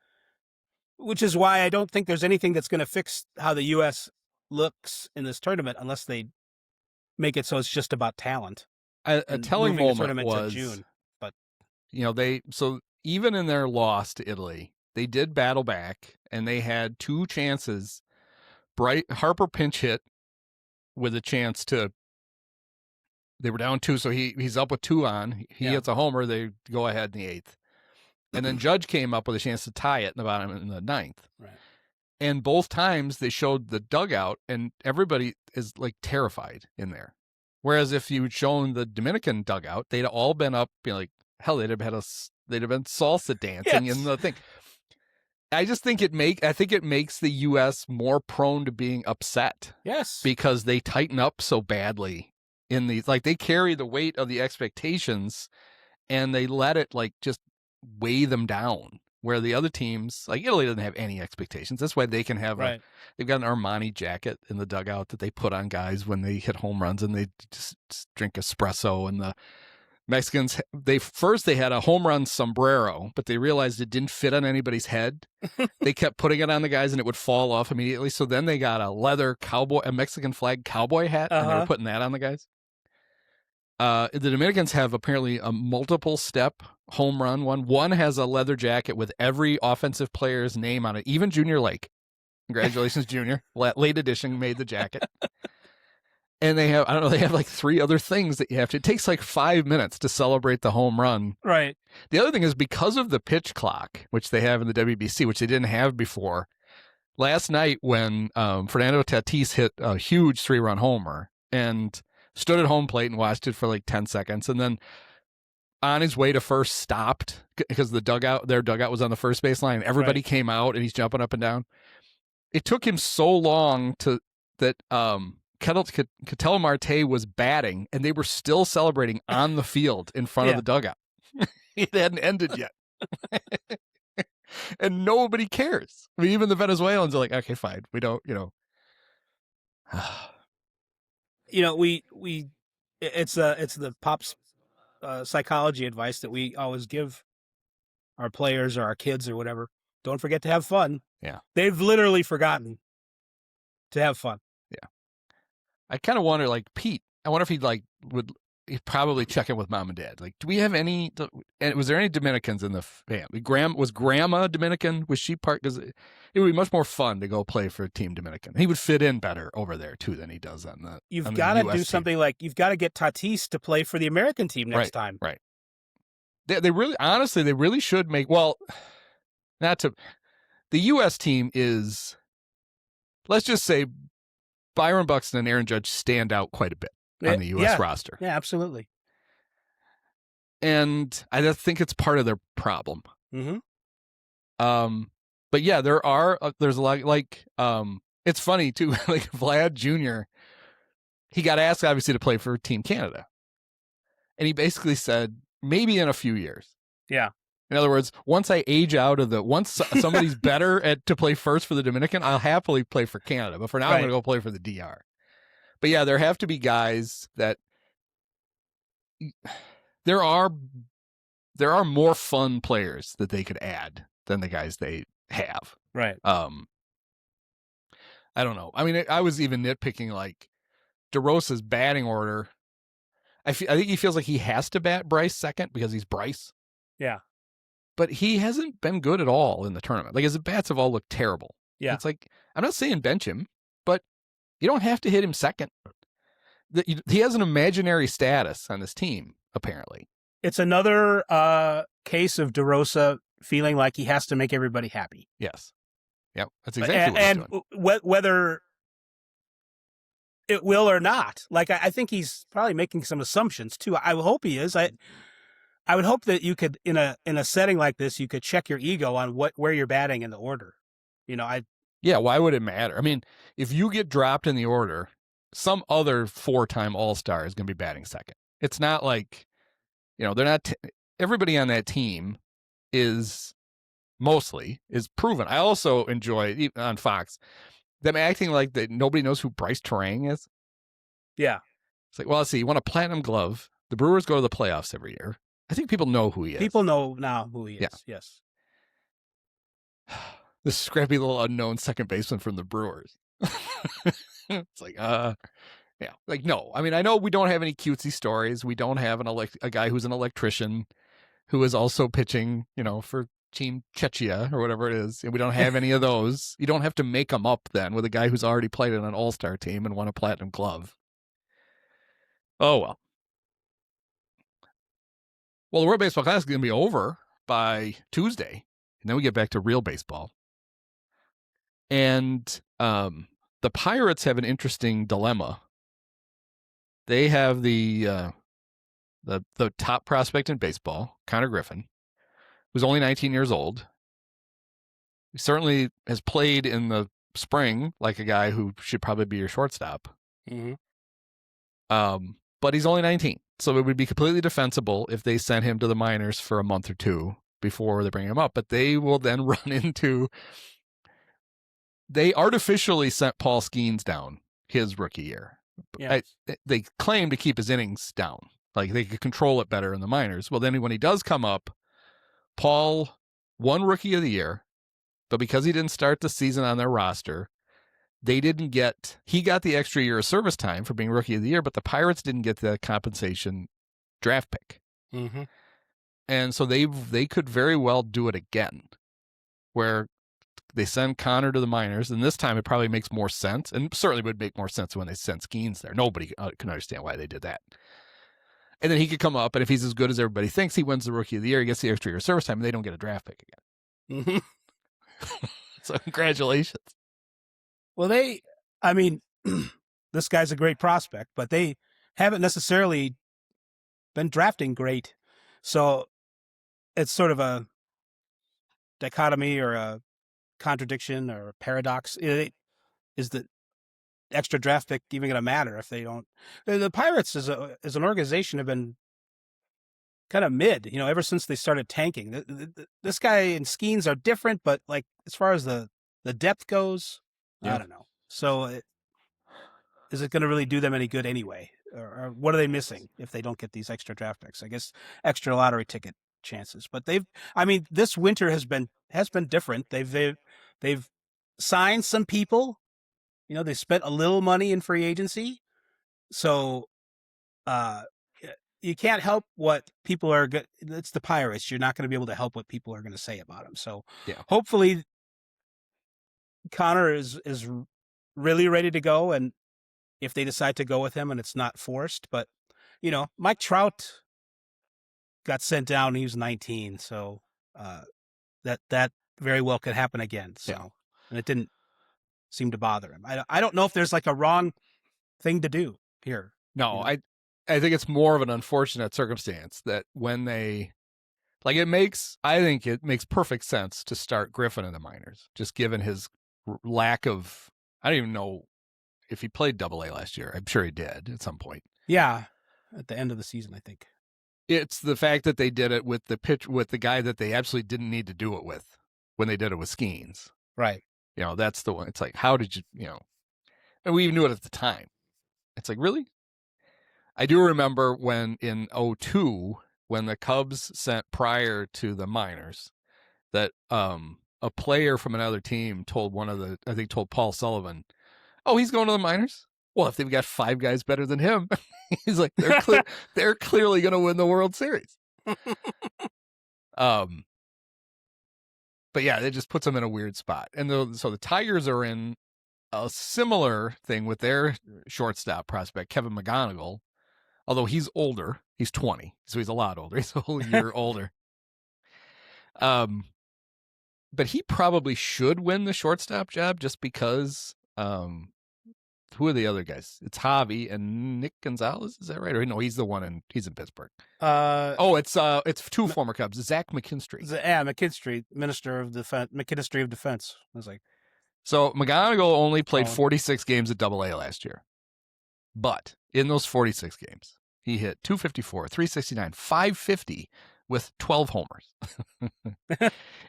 Which is why I don't think there's anything that's going to fix how the U.S. looks in this tournament unless they make it so it's just about talent. A telling moment was to June. But so even in their loss to Italy, they did battle back, and they had 2 chances. Harper pinch hit with a chance to. They were down 2, so he's up with 2 on. He hits a homer. They go ahead in the 8th, and then Judge came up with a chance to tie it in the bottom in the 9th. Right. And both times they showed the dugout, and everybody is like terrified in there. Whereas if you'd shown the Dominican dugout, they'd all been up, like hell. They'd have been salsa dancing in the thing. I just think it makes the U.S. more prone to being upset. Yes, because they tighten up so badly in these. Like they carry the weight of the expectations, and they let it like just weigh them down. Where the other teams, like Italy, doesn't have any expectations. That's why they can have they've got an Armani jacket in the dugout that they put on guys when they hit home runs, and they just drink espresso. And the Mexicans, they had a home run sombrero, but they realized it didn't fit on anybody's head. They kept putting it on the guys, and it would fall off immediately. So then they got a Mexican flag cowboy hat, and they were putting that on the guys. The Dominicans have apparently a multiple step home run one. One has a leather jacket with every offensive player's name on it, even Junior Lake. Congratulations, Junior. Late edition made the jacket. And they have like 3 other things that you have to. It takes like 5 minutes to celebrate the home run. Right. The other thing is because of the pitch clock, which they have in the WBC, which they didn't have before. Last night when Fernando Tatis hit a huge 3-run homer and stood at home plate and watched it for like 10 seconds, and then on his way to first stopped because their dugout was on the first baseline. Everybody came out, and he's jumping up and down. It took him so long that Ketel Marte was batting, and they were still celebrating on the field in front of the dugout. It hadn't ended yet. And nobody cares. I mean, even the Venezuelans are like, okay, fine. We don't, it's the pop's psychology advice that we always give our players or our kids or whatever. Don't forget to have fun. Yeah. They've literally forgotten to have fun. Yeah. I kind of wonder, like Pete, I wonder if he'd probably check in with mom and dad. Like, do we have any, and was there any Dominicans in the family? Was grandma Dominican? Was she part? Because it would be much more fun to go play for Team Dominican. He would fit in better over there too than he does on the. You've got to do something like you've got to get Tatis to play for the American team next time. Right. They really, honestly, they really should make. Well, the U.S. team is, let's just say, Byron Buxton and Aaron Judge stand out quite a bit on the U.S. roster. Yeah, absolutely. And I just think it's part of their problem. Mm-hmm. But yeah, there's a lot, like, it's funny too, like Vlad Jr., he got asked obviously to play for Team Canada. And he basically said, maybe in a few years. Yeah. In other words, once I age out of once somebody's better to play first for the Dominican, I'll happily play for Canada. But for now, I'm going to go play for the DR. But yeah, there have to be guys that there are more fun players that they could add than the guys they have. Right. I don't know. I mean, I was even nitpicking like DeRosa's batting order. I think he feels like he has to bat Bryce second because he's Bryce. Yeah. But he hasn't been good at all in the tournament. Like his bats have all looked terrible. Yeah. It's like, I'm not saying bench him, but you don't have to hit him second. He has an imaginary status on this team, apparently. It's another case of DeRosa feeling like he has to make everybody happy. Yes. Yep. That's exactly what he's doing. And whether it will or not, like I think he's probably making some assumptions too. I hope he is. I would hope that you could, in a setting like this, you could check your ego on where you're batting in the order. Yeah, why would it matter? I mean, if you get dropped in the order, some other 4-time All-Star is going to be batting second. It's not like, they're not. Everybody on that team is proven. I also enjoy, even on Fox, them acting like that nobody knows who Bryce Terang is. Yeah. It's like, well, let's see, you want a platinum glove. The Brewers go to the playoffs every year. I think people know who he is. People know now who he is. Yeah. Yes. This scrappy little unknown second baseman from the Brewers. It's like, yeah. Like, no. I mean, I know we don't have any cutesy stories. We don't have a guy who's an electrician who is also pitching, for Team Chechia or whatever it is, and we don't have any of those. You don't have to make them up then with a guy who's already played in an all-star team and won a platinum glove. Oh, well. Well, the World Baseball Classic is going to be over by Tuesday, and then we get back to real baseball. And the Pirates have an interesting dilemma. They have the top prospect in baseball, Connor Griffin, who's only 19 years old. He certainly has played in the spring like a guy who should probably be your shortstop. Mm-hmm. But he's only 19, so it would be completely defensible if they sent him to the minors for a month or two before they bring him up. But they will then run into... They artificially sent Paul Skeens down his rookie year. Yes. They claim to keep his innings down. Like they could control it better in the minors. Well, then when he does come up, Paul won Rookie of the Year, but because he didn't start the season on their roster, he got the extra year of service time for being Rookie of the Year, but the Pirates didn't get the compensation draft pick. Mm-hmm. And so they could very well do it again, where they send Connor to the minors, and this time it probably makes more sense, and certainly would make more sense when they sent Skeens there. Nobody can understand why they did that. And then he could come up, and if he's as good as everybody thinks, he wins the Rookie of the Year, he gets the extra year of service time, and they don't get a draft pick again. Mm-hmm. So congratulations. Well, this guy's a great prospect, but they haven't necessarily been drafting great. So it's sort of a dichotomy or a contradiction or a paradox. Is the extra draft pick even going to matter if they don't? The Pirates as an organization have been kind of mid, ever since they started tanking. This guy and Skeens are different, but like as far as the depth goes, yeah. I don't know. So is it going to really do them any good anyway? Or what are they missing if they don't get these extra draft picks? I guess extra lottery ticket chances. But this winter has been different. They've signed some people. They spent a little money in free agency. So you can't help what people are good. It's the Pirates. You're not going to be able to help what people are going to say about them. So hopefully Connor is really ready to go. And if they decide to go with him and it's not forced, but Mike Trout got sent down. He was 19. So that very well could happen again. So, and it didn't seem to bother him. I don't know if there's like a wrong thing to do here. No, I think it's more of an unfortunate circumstance that when they I think it makes perfect sense to start Griffin in the minors, just given his lack of, I don't even know if he played Double-A last year. I'm sure he did at some point. Yeah. At the end of the season, I think. It's the fact that they did it with the guy that they absolutely didn't need to do it with when they did it with Skeens. Right. That's the one. It's like, how did you, and we even knew it at the time. It's like, really? I do remember when in 2002, when the Cubs sent Pryor to the minors, that a player from another team told told Paul Sullivan, "Oh, he's going to the minors? Well, if they've got 5 guys better than him," he's like, they're clearly going to win the World Series. But yeah, it just puts them in a weird spot. And so the Tigers are in a similar thing with their shortstop prospect, Kevin McGonigal, although he's older. He's 20, so he's a lot older. He's a whole year older. But he probably should win the shortstop job just because who are the other guys? It's Javi and Nick Gonzalez. Is that right? Or no, he's in Pittsburgh. It's 2 former Cubs. Zach McKinstry. McKinstry, Minister of Defense. McKinstry of Defense. I was like, so McGonigal only played 46 games at Double-A last year, but in those 46 games, he hit 254, 369, 550 with 12 homers,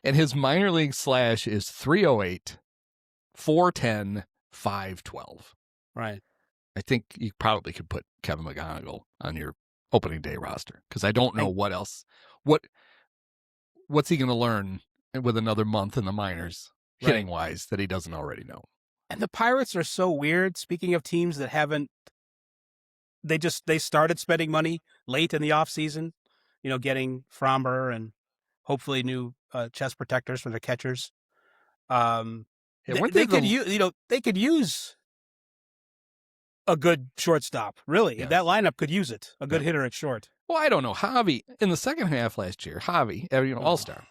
and his minor league slash is 308, 410, 512. Right. I think you probably could put Kevin McGonigal on your opening day roster because I don't know what else. What's he going to learn with another month in the minors hitting wise that he doesn't already know? And the Pirates are so weird. Speaking of teams that haven't, they started spending money late in the off season, getting Fromber and hopefully new chest protectors for the catchers. Yeah, weren't They they could the- use, they could use a good shortstop. Really, Yes. that lineup could use it. A good Yeah. hitter at short. Well, I don't know. Javi, in the second half last year, Javi, all-star.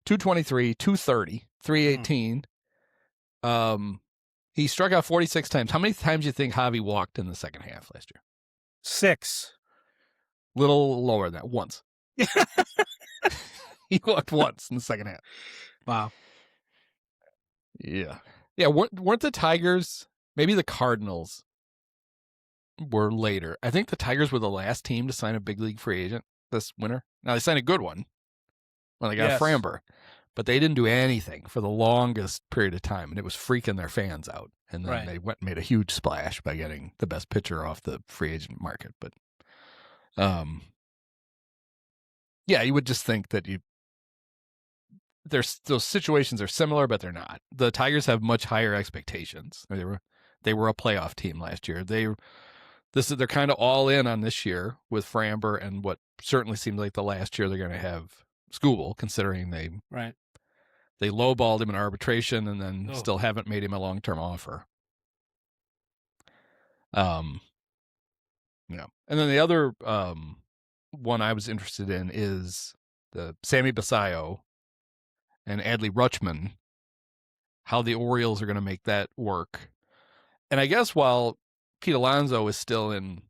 223, 230, 318. He struck out 46 times. How many times do you think Javi walked in the second half last year? 6. Little lower than that. Once. He walked once in the second half. Wow. Yeah. Yeah, weren't the Tigers, maybe the Cardinals were later. I think the Tigers were the last team to sign a big league free agent this winter. Now, they signed a good one when they got Yes. Framber, but they didn't do anything for the longest period of time, and it was freaking their fans out. And then they went and made a huge splash by getting the best pitcher off the free agent market. But, yeah, you would just think that those situations are similar, but they're not. The Tigers have much higher expectations. They were a playoff team last year. They're kind of all in on this year with Framber and what certainly seems like the last year they're going to have Skubal, considering they lowballed him in arbitration and then still haven't made him a long-term offer. Yeah. And then the other one I was interested in is the Sammy Basayo and Adley Rutschman, how the Orioles are going to make that work. And I guess while Pete Alonso is still in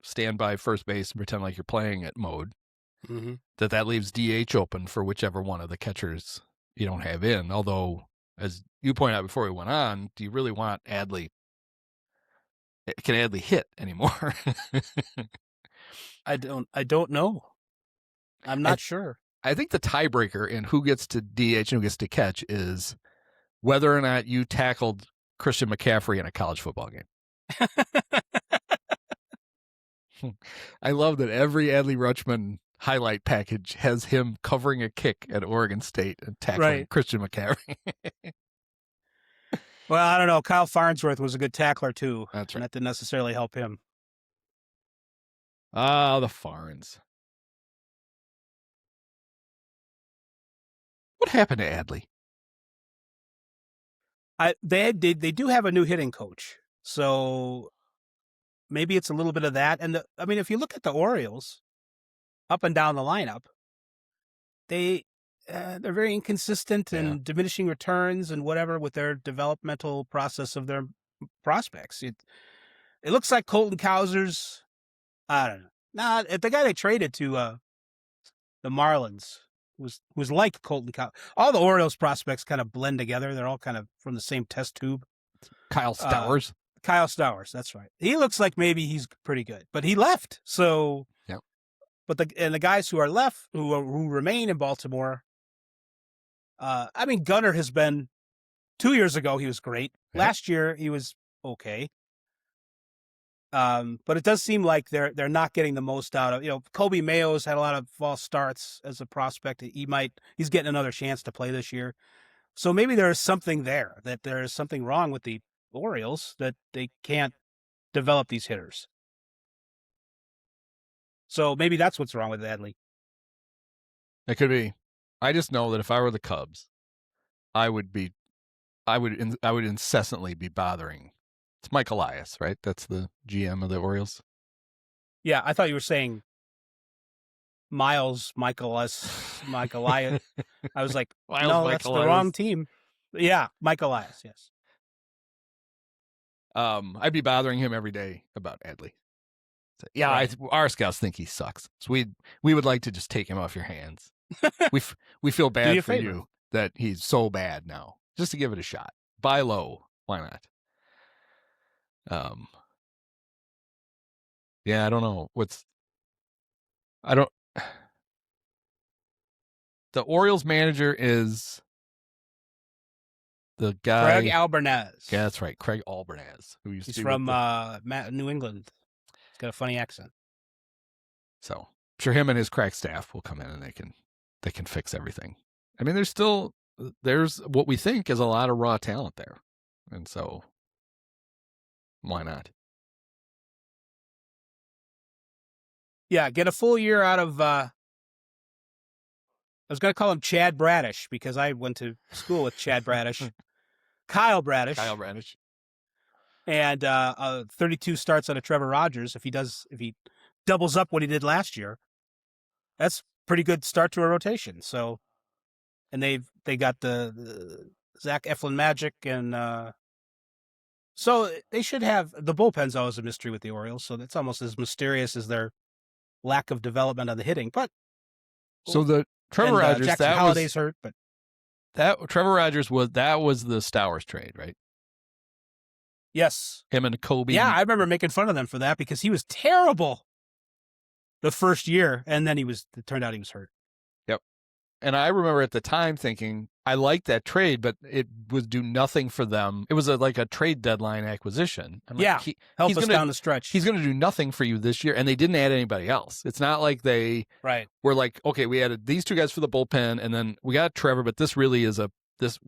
standby first base and pretend like you're playing it mode, that leaves DH open for whichever one of the catchers you don't have in. Although, as you pointed out before we went on, do you really want Adley? Can Adley hit anymore? I don't know. I'm not sure. I think the tiebreaker in who gets to DH and who gets to catch is whether or not you tackled Christian McCaffrey in a college football game. I love that every Adley Rutschman highlight package has him covering a kick at Oregon State and tackling Christian McCaffrey. Well, I don't know. Kyle Farnsworth was a good tackler, too. That's right. And that didn't necessarily help him. Ah, the Farns. What happened to Adley? They do have a new hitting coach. So maybe it's a little bit of that. And if you look at the Orioles up and down the lineup, they're very inconsistent and diminishing returns and whatever with their developmental process of their prospects. It looks like Colton Cowser's, I don't know. Nah, the guy they traded to the Marlins was like Colton Cowser. All the Orioles prospects kind of blend together. They're all kind of from the same test tube. Kyle Stowers. Kyle Stowers, that's right. He looks like maybe he's pretty good, but he left. So, but the guys who are left, who remain in Baltimore, Gunnar has been 2 years ago. He was great. Last year he was okay. But it does seem like they're not getting the most out of, Kobe Mayo's had a lot of false starts as a prospect. He's getting another chance to play this year. So maybe there is something there, that there is something wrong with the Orioles, that they can't develop these hitters. So maybe that's what's wrong with Adley. It could be. I just know that if I were the Cubs, I would incessantly be bothering. It's Mike Elias, right? That's the GM of the Orioles. Yeah, I thought you were saying Michael Elias. I was like, no, that's the wrong team. Yeah, Mike Elias, yes. I'd be bothering him every day about Adley. So, yeah, our scouts think he sucks. So we would like to just take him off your hands. we feel bad for you that he's so bad now. Just to give it a shot. Buy low. Why not? Yeah, I don't know. The Orioles manager is the guy. Craig Albernaz. Yeah, that's right. Craig Albernaz. He's from New England. He's got a funny accent. So I'm sure him and his crack staff will come in and they can fix everything. I mean, there's what we think is a lot of raw talent there. And so why not? Yeah, get a full year out of was going to call him Chad Bradish because I went to school with Chad Bradish. Kyle Bradish. Kyle Bradish. And 32 starts out of Trevor Rogers. If he doubles up what he did last year, that's pretty good start to a rotation. So, and they got the Zach Eflin magic, and so they should have the bullpen's always a mystery with the Orioles. So that's almost as mysterious as their lack of development on the hitting. But so the Trevor Rogers Jackson that Holliday's was hurt, but that Trevor Rogers was the Stowers trade, right? yes, Him and Kobe. yeah, I remember making fun of them for that because he was terrible the first year, and then it turned out he was hurt. Yep. And I remember at the time thinking, I liked that trade, but it would do nothing for them. It was like a trade deadline acquisition. I'm Yeah, like, help us down the stretch. He's going to do nothing for you this year, and they didn't add anybody else. It's not like they were like, okay, we added these two guys for the bullpen, and then we got Trevor, but this really is this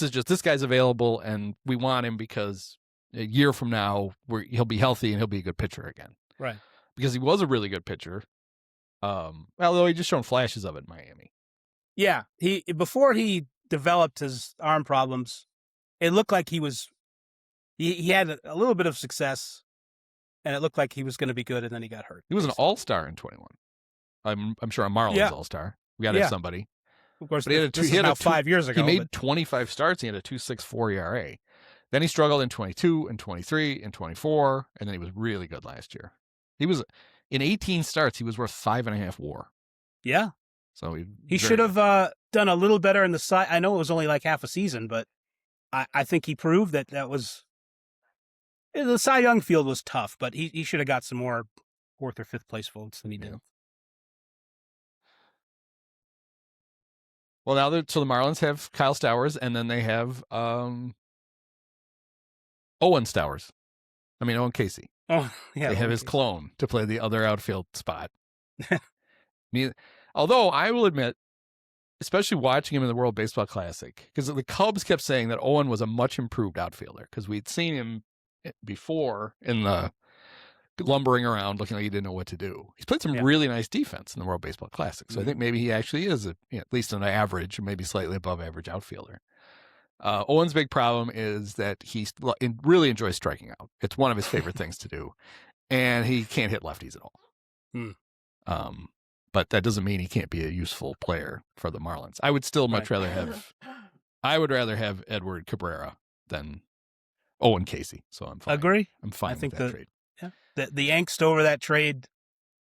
is just this guy's available, and we want him because a year from now he'll be healthy and he'll be a good pitcher again. Right. Because he was a really good pitcher. Although he just shown flashes of it in Miami. Yeah, before he developed his arm problems, it looked like he had a little bit of success, and it looked like he was going to be good, and then he got hurt. He was an all-star in 21. I'm sure a Marlins all-star. We got to have somebody. Of course, but he had 5 years ago. He made 25 starts. He had a 2.64 ERA. Then he struggled in 22 and 23 and 24, and then he was really good last year. He was in 18 starts. He was worth 5.5 WAR. Yeah. So he should have done a little better in the side. I know it was only like half a season, but I think he proved that was the Cy Young field was tough, but he should have got some more 4th or 5th place votes than he did. Well, now so the Marlins have Kyle Stowers, and then they have Owen Casey. Oh, yeah. They have his clone to play the other outfield spot. Although I will admit, especially watching him in the World Baseball Classic, because the Cubs kept saying that Owen was a much improved outfielder because we'd seen him before in the lumbering around looking like he didn't know what to do. He's played some really nice defense in the World Baseball Classic. So I think maybe he actually is at least an average or maybe slightly above average outfielder. Owen's big problem is that he really enjoys striking out. It's one of his favorite things to do. And he can't hit lefties at all. But that doesn't mean he can't be a useful player for the Marlins. I would still much rather have Edward Cabrera than Owen Casey. So I'm fine. Agree. I'm fine with that trade. Yeah. The angst over that trade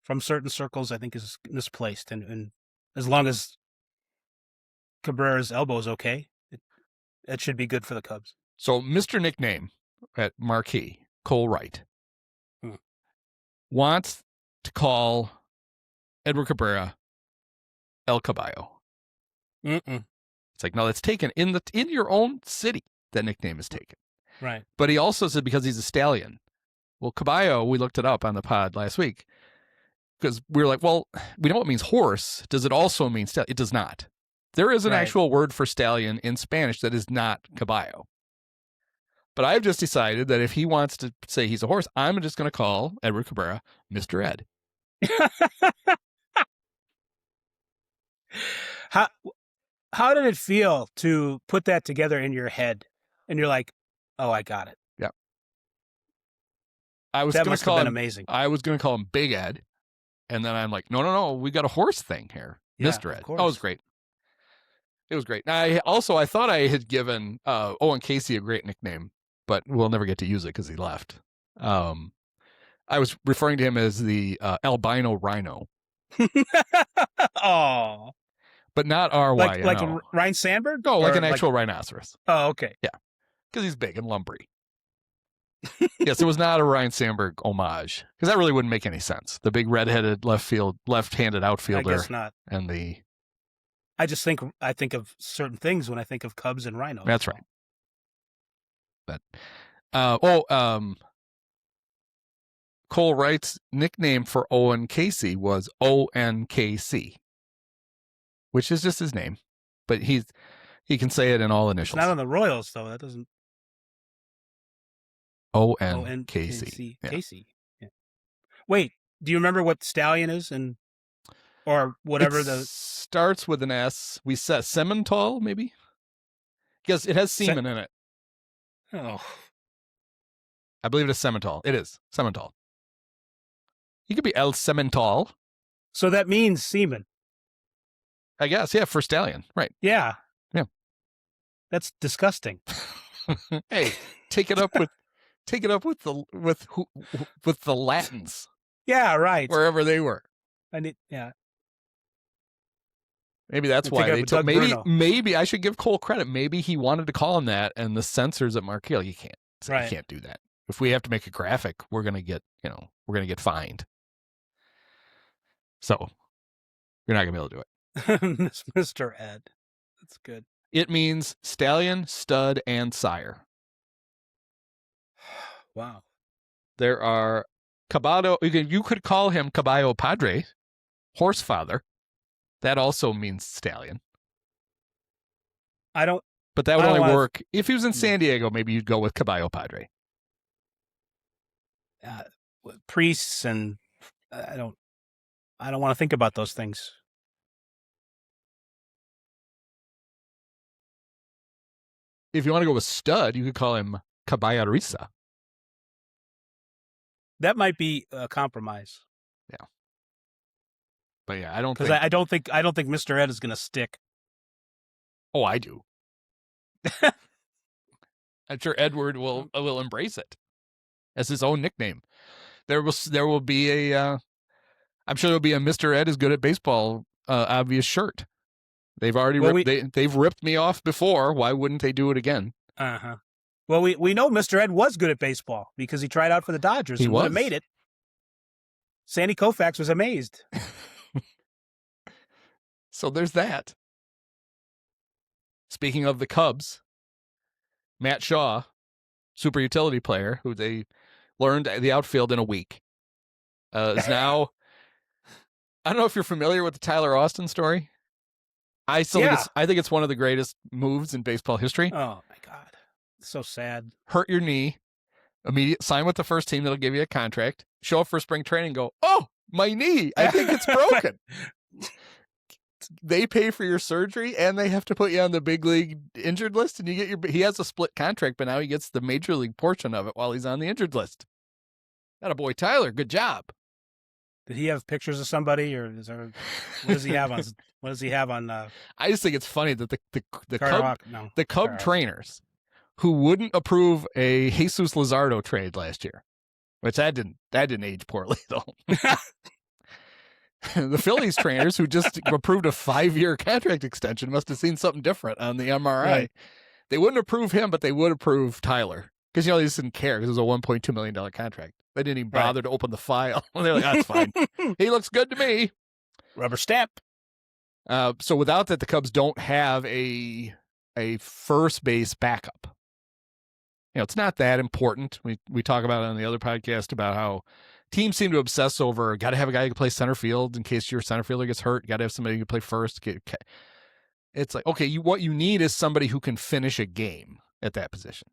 from certain circles, I think, is misplaced. And as long as Cabrera's elbow is okay, it should be good for the Cubs. So Mr. Nickname at Marquee, Cole Wright, wants to call Edward Cabrera El Caballo. It's like, no, that's taken in your own city. That nickname is taken. Right. But he also said because he's a stallion. Well, Caballo, we looked it up on the pod last week because we were like, well, we know it means horse. Does it also mean stallion? It does not. There is an actual word for stallion in Spanish that is not caballo. But I've just decided that if he wants to say he's a horse, I'm just going to call Edward Cabrera Mr. Ed. How did it feel to put that together in your head? And you're like, oh, I got it. Yeah. That must have been amazing. I was going to call him Big Ed. And then I'm like, no, we got a horse thing here. Yeah, Mr. Ed. Oh, it was great. It was great. I thought I had given Owen Casey a great nickname, but we'll never get to use it because he left. I was referring to him as the albino rhino. Oh. But not R-Y. Like Ryan Sandberg? No, like an actual rhinoceros. Oh, okay. Yeah. Because he's big and lumbering. Yes, it was not a Ryan Sandberg homage. Because that really wouldn't make any sense. The big redheaded left-handed outfielder. I guess not. And I think of certain things when I think of Cubs and Rhinos. That's right. But Cole Wright's nickname for Owen Casey was ONKC, which is just his name, but he can say it in all initials. It's not on the Royals though. That doesn't. ONKC. Casey. Yeah. Wait, do you remember what stallion is? And or whatever It starts with an S. We said Semental, maybe? Because it has semen in it. Oh, I believe it is Semental. It is Semental. He could be El Semental. so that means semen. I guess, yeah, for stallion, right? Yeah. Yeah. That's disgusting. Hey, take it up with the Latins Yeah, right. wherever they were. Yeah. Maybe that's Take why it up they with told. Doug Bruno. Maybe I should give Cole credit. Maybe he wanted to call him that, and the censors at Marquee, you can't, Right. you can't do that. If we have to make a graphic, we're gonna get fined. So you're not gonna be able to do it. Mr. Ed. That's good. It means stallion, stud, and sire. Wow. There are Caballo. You could call him Caballo Padre, horse father. That also means stallion. I don't. But that would I don't only wanna- work if he was in San Diego. Maybe you'd go with Caballo Padre. Priests and I don't want to think about those things. If you want to go with stud, you could call him Caballarisa. That might be a compromise But yeah, I don't because think. I don't think Mr. Ed is going to stick. Oh, I do. I'm sure Edward will embrace it as his own nickname. There will be a. I'm sure there'll be a Mr. Ed is good at baseball obvious shirt. They've already they've ripped me off before. Why wouldn't they do it again? Uh-huh. Well, we know Mr. Ed was good at baseball because he tried out for the Dodgers and would have made it. Sandy Koufax was amazed. So there's that. Speaking of the Cubs, Matt Shaw, super utility player who they learned the outfield in a week, is now. I don't know if you're familiar with the Tyler Austin story. I think it's one of the greatest moves in baseball history. Oh my God, so sad. Hurt your knee, sign with the first team that'll give you a contract. Show up for spring training, and go, oh, my knee, I think it's broken. They pay for your surgery, and they have to put you on the big league injured list, and you get he has a split contract, but now he gets the major league portion of it while he's on the injured list. That a boy, Tyler. Good job. Did he have pictures of somebody, or what does he have on? What does he have on? I just think it's funny that the Cub trainers who wouldn't approve a Jesus Luzardo trade last year, which that didn't age poorly though. The Phillies trainers who just approved a 5-year contract extension must have seen something different on the MRI. Right. They wouldn't approve him, but they would approve Tyler because they just didn't care because it was a $1.2 million contract. They didn't even bother to open the file. They're like, that's fine. He looks good to me. Rubber stamp. So without that, the Cubs don't have a first base backup. It's not that important. We talk about it on the other podcast about how teams seem to obsess over got to have a guy who can play center field in case your center fielder gets hurt. Got to have somebody who can play first. It's like, okay, what you need is somebody who can finish a game at that position.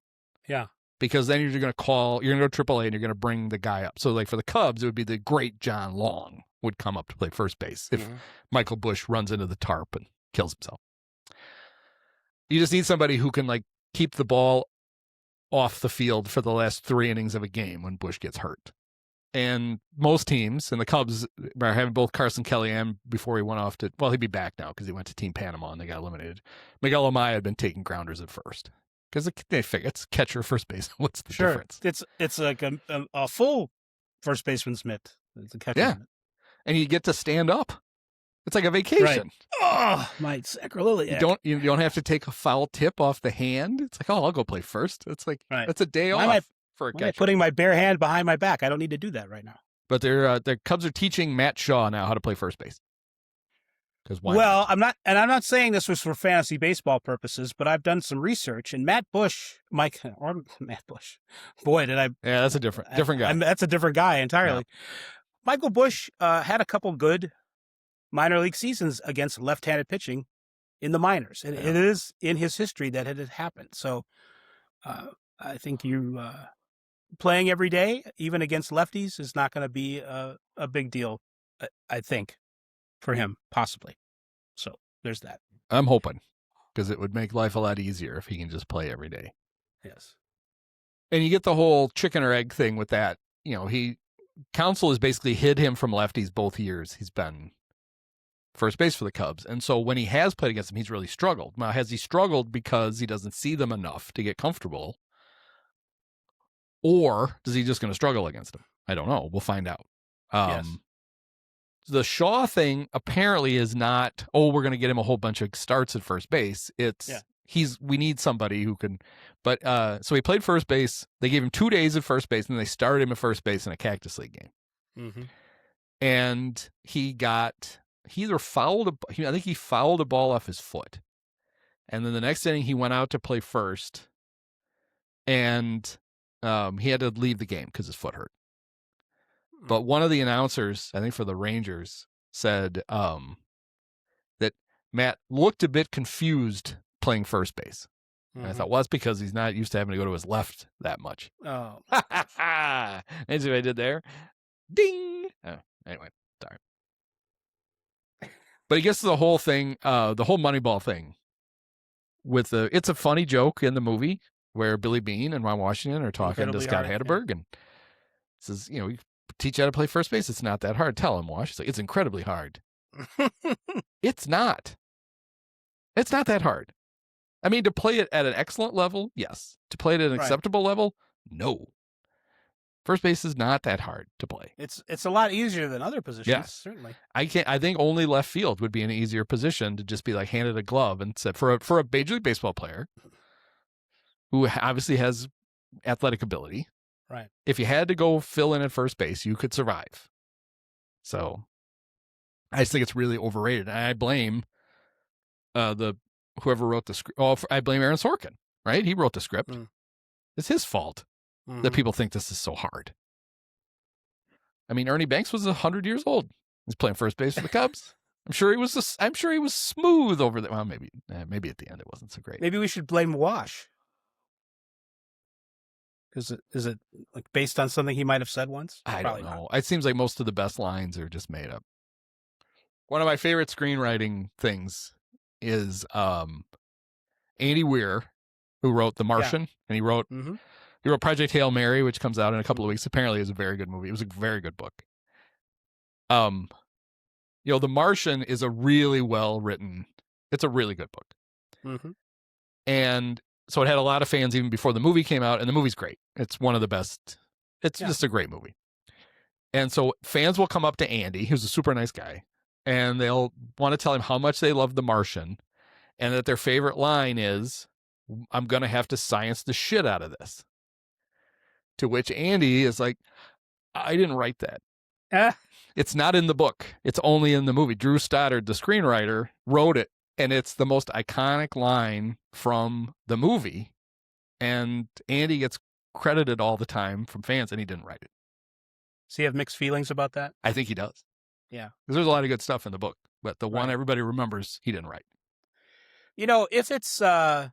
Yeah. Because then you're going to go AAA and you're going to bring the guy up. So like for the Cubs, it would be the great John Long would come up to play first base if Michael Busch runs into the tarp and kills himself. You just need somebody who can like keep the ball off the field for the last 3 innings of a game when Busch gets hurt. And most teams, and the Cubs are having both Carson Kelly and before he went off to, well, he'd be back now because he went to Team Panama and they got eliminated. Miguel Amaya had been taking grounders at first. Because they figure it's catcher, first base. What's the difference? It's like a full first baseman's mitt. It's a catcher's mitt. And you get to stand up. It's like a vacation. Right. Oh, my sacrilege! You don't have to take a foul tip off the hand. It's like, oh, I'll go play first. It's like that's a day off for a catcher. I'm putting my bare hand behind my back. I don't need to do that right now. But the Cubs are teaching Matt Shaw now how to play first base. Well, I'm not saying this was for fantasy baseball purposes, but I've done some research, and Matt Bush, boy, did I? Yeah, that's a different guy. That's a different guy entirely. Yeah. Michael Bush had a couple good minor league seasons against left-handed pitching in the minors, and it is in his history that it had happened. So, I think you playing every day, even against lefties, is not going to be a big deal. I think. for him, possibly. So there's that. I'm hoping, because it would make life a lot easier if he can just play every day. Yes. And you get the whole chicken or egg thing with that. Counsell has basically hid him from lefties both years he's been first base for the Cubs. And so when he has played against them, he's really struggled. Now, has he struggled because he doesn't see them enough to get comfortable? Or is he just going to struggle against them? I don't know. We'll find out. Yes. The Shaw thing apparently is not, we're going to get him a whole bunch of starts at first base. It's we need somebody who can, but so he played first base. They gave him 2 days at first base, and they started him at first base in a Cactus League game. Mm-hmm. And he either fouled I think he fouled a ball off his foot. And then the next inning he went out to play first, and he had to leave the game because his foot hurt. But one of the announcers, I think for the Rangers, said that Matt looked a bit confused playing first base. And I thought, well, that's because he's not used to having to go to his left that much. Oh. And see what I did there? Ding! Oh, anyway, sorry. But he gets to the whole thing, the whole Moneyball thing. It's a funny joke in the movie where Billy Beane and Ron Washington are talking to Scott Hatteberg and says, you teach you how to play first base. It's not that hard. Tell him, Wash. It's like, it's incredibly hard. It's not. It's not that hard. I mean, to play it at an excellent level, yes. To play it at an acceptable level, no. First base is not that hard to play. It's a lot easier than other positions, certainly. I think only left field would be an easier position to just be like handed a glove and said for a Major League Baseball player who obviously has athletic ability. Right. If you had to go fill in at first base, you could survive. So I just think it's really overrated. And I blame whoever wrote the script. I blame Aaron Sorkin, right? He wrote the script. It's his fault that people think this is so hard. I mean, Ernie Banks was 100 years old. He's playing first base for the Cubs. I'm sure he was smooth over there. Well, maybe at the end it wasn't so great. Maybe we should blame Wash. Is it like based on something he might have said once? I don't know. It seems like most of the best lines are just made up. One of my favorite screenwriting things is Andy Weir, who wrote The Martian, and he wrote Project Hail Mary, which comes out in a couple of weeks. Apparently, is a very good movie. It was a very good book. The Martian is a really well written. It's a really good book, and so it had a lot of fans even before the movie came out, and the movie's great. It's one of the best. It's just a great movie. And so fans will come up to Andy, who's a super nice guy, and they'll want to tell him how much they love The Martian, and that their favorite line is, "I'm going to have to science the shit out of this." To which Andy is like, "I didn't write that. It's not in the book. It's only in the movie. Drew Stoddard, the screenwriter, wrote it. And it's the most iconic line from the movie. And Andy gets credited all the time from fans, and he didn't write it." Does he have mixed feelings about that? I think he does. Yeah. Because there's a lot of good stuff in the book. But the one everybody remembers, he didn't write. If it's, and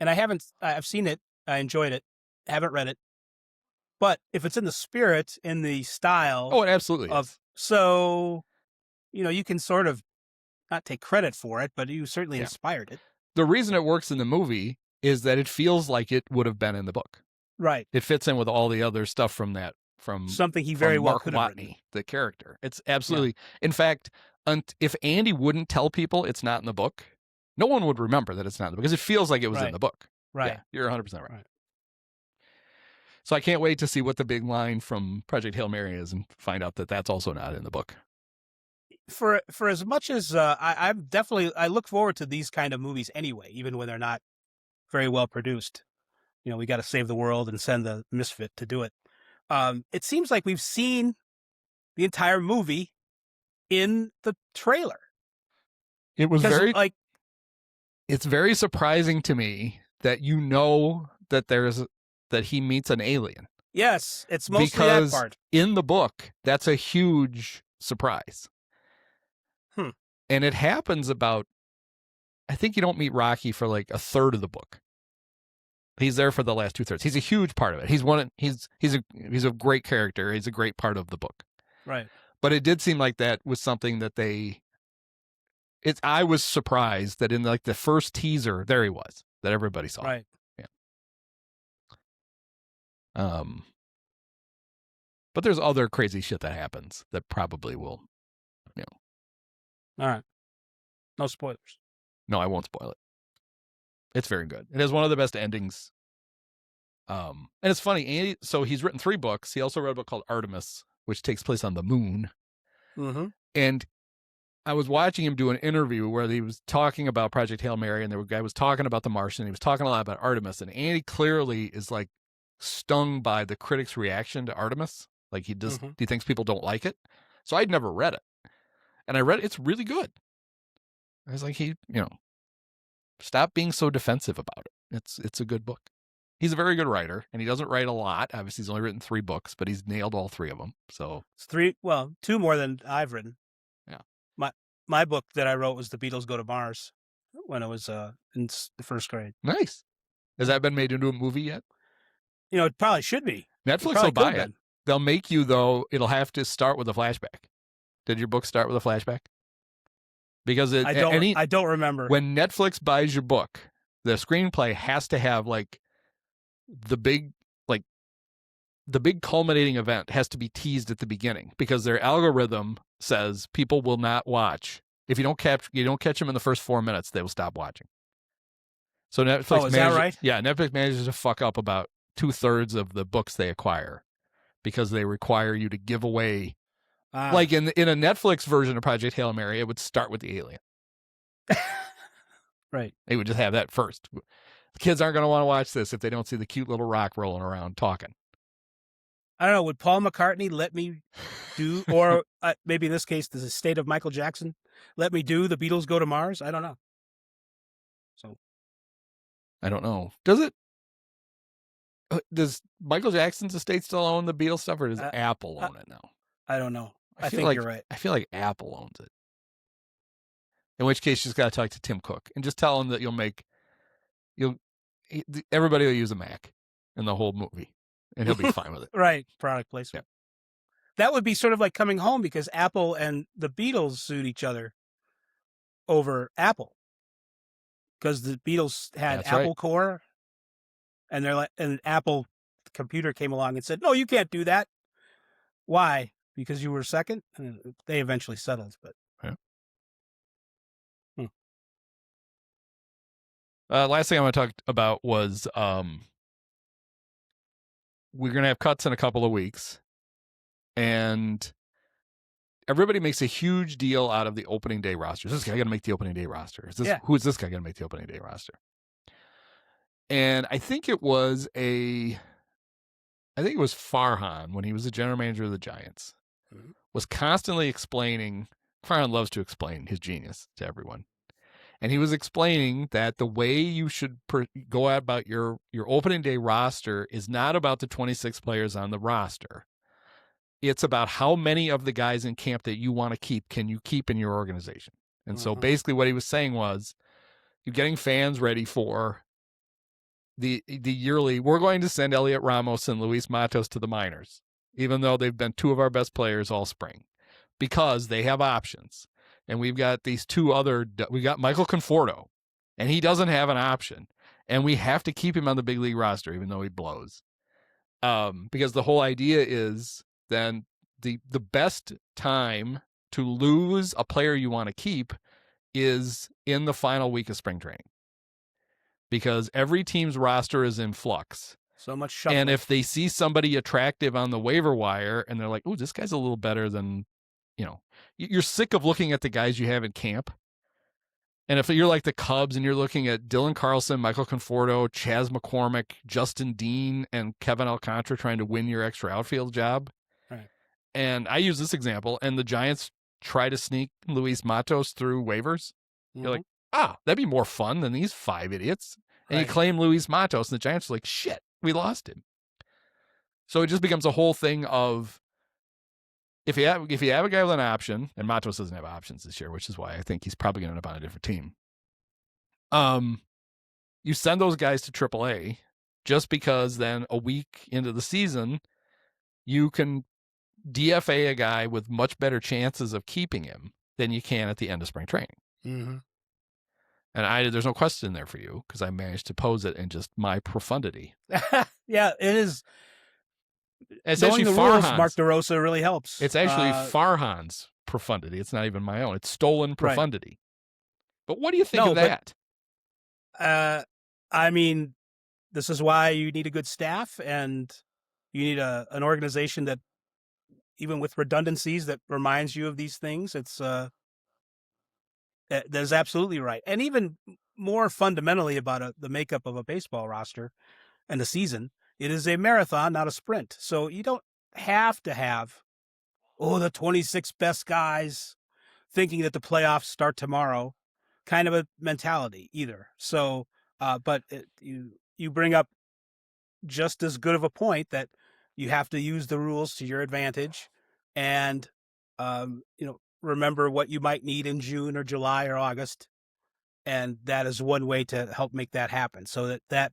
I've seen it, I enjoyed it, haven't read it. But if it's in the spirit, in the style. Oh, it absolutely is. So, you can sort of not take credit for it, but you certainly inspired it. The reason it works in the movie is that it feels like it would have been in the book. Right. It fits in with all the other stuff from something he very well Mark could have Watney, written. the character. It's absolutely. Yeah. In fact, if Andy wouldn't tell people it's not in the book, no one would remember that it's not in the book because it feels like it was in the book. Right. Yeah, you're 100% right. So I can't wait to see what the big line from Project Hail Mary is and find out that that's also not in the book. For as much as I look forward to these kind of movies anyway, even when they're not very well produced. We got to save the world and send the misfit to do it. It seems like we've seen the entire movie in the trailer. It was it's very surprising to me that that he meets an alien. Yes, it's mostly because that part. In the book, that's a huge surprise. And it happens I think you don't meet Rocky for like a third of the book. He's there for the last 2/3. He's a huge part of it. He's a great character. He's a great part of the book. Right. But it did seem like that was something that I was surprised that in like the first teaser, there he was, that everybody saw. Right. Yeah. But there's other crazy shit that happens that probably will, All right. No spoilers. No, I won't spoil it. It's very good. It has one of the best endings. And it's funny, Andy, so he's written 3 books. He also wrote a book called Artemis, which takes place on the moon. Mm-hmm. And I was watching him do an interview where he was talking about Project Hail Mary, and the guy was talking about The Martian. He was talking a lot about Artemis, and Andy clearly is like stung by the critics' reaction to Artemis. Like he thinks people don't like it. So I'd never read it, and I read it. It's really good. I was like, stop being so defensive about it. It's a good book. He's a very good writer, and he doesn't write a lot. Obviously, he's only written 3 books, but he's nailed all 3 of them. So It's 2 more than I've written. Yeah. My book that I wrote was The Beatles Go to Mars when I was in the 1st grade. Nice. Has that been made into a movie yet? It probably should be. Netflix will buy it. They'll make you, though, it'll have to start with a flashback. Did your book start with a flashback? Because I don't remember. When Netflix buys your book, the screenplay has to have like the big culminating event has to be teased at the beginning, because their algorithm says people will not watch if you don't catch them in the first 4 minutes, they will stop watching. So Netflix is that right? Yeah, Netflix manages to fuck up about 2/3 of the books they acquire because they require you to give away. Like in a Netflix version of Project Hail Mary, it would start with the alien. Right. They would just have that first. The kids aren't going to want to watch this if they don't see the cute little rock rolling around talking. I don't know. Would Paul McCartney let me do, or maybe in this case, the estate of Michael Jackson, let me do The Beatles Go to Mars? I don't know. So, I don't know. Does it? Does Michael Jackson's estate still own the Beatles stuff, or does Apple own it now? I don't know. I feel think like you're right. I feel like Apple owns it. In which case, you just got to talk to Tim Cook and just tell him that everybody will use a Mac in the whole movie, and he'll be fine with it. Right. Product placement. Yeah. That would be sort of like Coming Home, because Apple and the Beatles sued each other over Apple, because the Beatles had That's Apple right. Core, and and Apple computer came along and said, "No, you can't do that." Why? Because you were second, and they eventually settled. But last thing I want to talk about was we're going to have cuts in a couple of weeks, and everybody makes a huge deal out of the opening day roster. Is this guy going to make the opening day roster? Who is this guy going to make the opening day roster? And I think it was Farhan, when he was the general manager of the Giants, was constantly explaining. Farhan loves to explain his genius to everyone. And he was explaining that the way you should go about your opening day roster is not about the 26 players on the roster. It's about how many of the guys in camp that you want to keep can you keep in your organization. And so basically what he was saying was, you're getting fans ready for the yearly, we're going to send Elliot Ramos and Luis Matos to the minors, even though they've been 2 of our best players all spring, because they have options. And we've got these 2 we got Michael Conforto, and he doesn't have an option. And we have to keep him on the big league roster, even though he blows. Because the whole idea is then the best time to lose a player you want to keep is in the final week of spring training. Because every team's roster is in flux. So much shuffling. And if they see somebody attractive on the waiver wire and they're like, "Oh, this guy's a little better than," you're sick of looking at the guys you have in camp. And if you're like the Cubs and you're looking at Dylan Carlson, Michael Conforto, Chas McCormick, Justin Dean, and Kevin Alcantara trying to win your extra outfield job. Right. And I use this example, and the Giants try to sneak Luis Matos through waivers. You're like, that'd be more fun than these 5 idiots. And you claim Luis Matos, and the Giants are like, shit, we lost him. So it just becomes a whole thing of, if you have a guy with an option, and Matos doesn't have options this year, which is why I think he's probably going to end up on a different team. You send those guys to AAA, just because then a week into the season, you can DFA a guy with much better chances of keeping him than you can at the end of spring training. Mm-hmm. And there's no question there for you because I managed to pose it in just my profundity. Yeah, it is. It's Knowing actually the rules, Farhan's. Mark DeRosa really helps. It's actually Farhan's profundity. It's not even my own. It's stolen profundity. But what do you think of that? I mean, this is why you need a good staff, and you need an organization that, even with redundancies, that reminds you of these things. It's that's absolutely right. And even more fundamentally about the makeup of a baseball roster and the season, it is a marathon, not a sprint. So you don't have to have, the 26 best guys thinking that the playoffs start tomorrow kind of a mentality either. So, but you bring up just as good of a point that you have to use the rules to your advantage, and remember what you might need in June or July or August, and that is one way to help make that happen. So that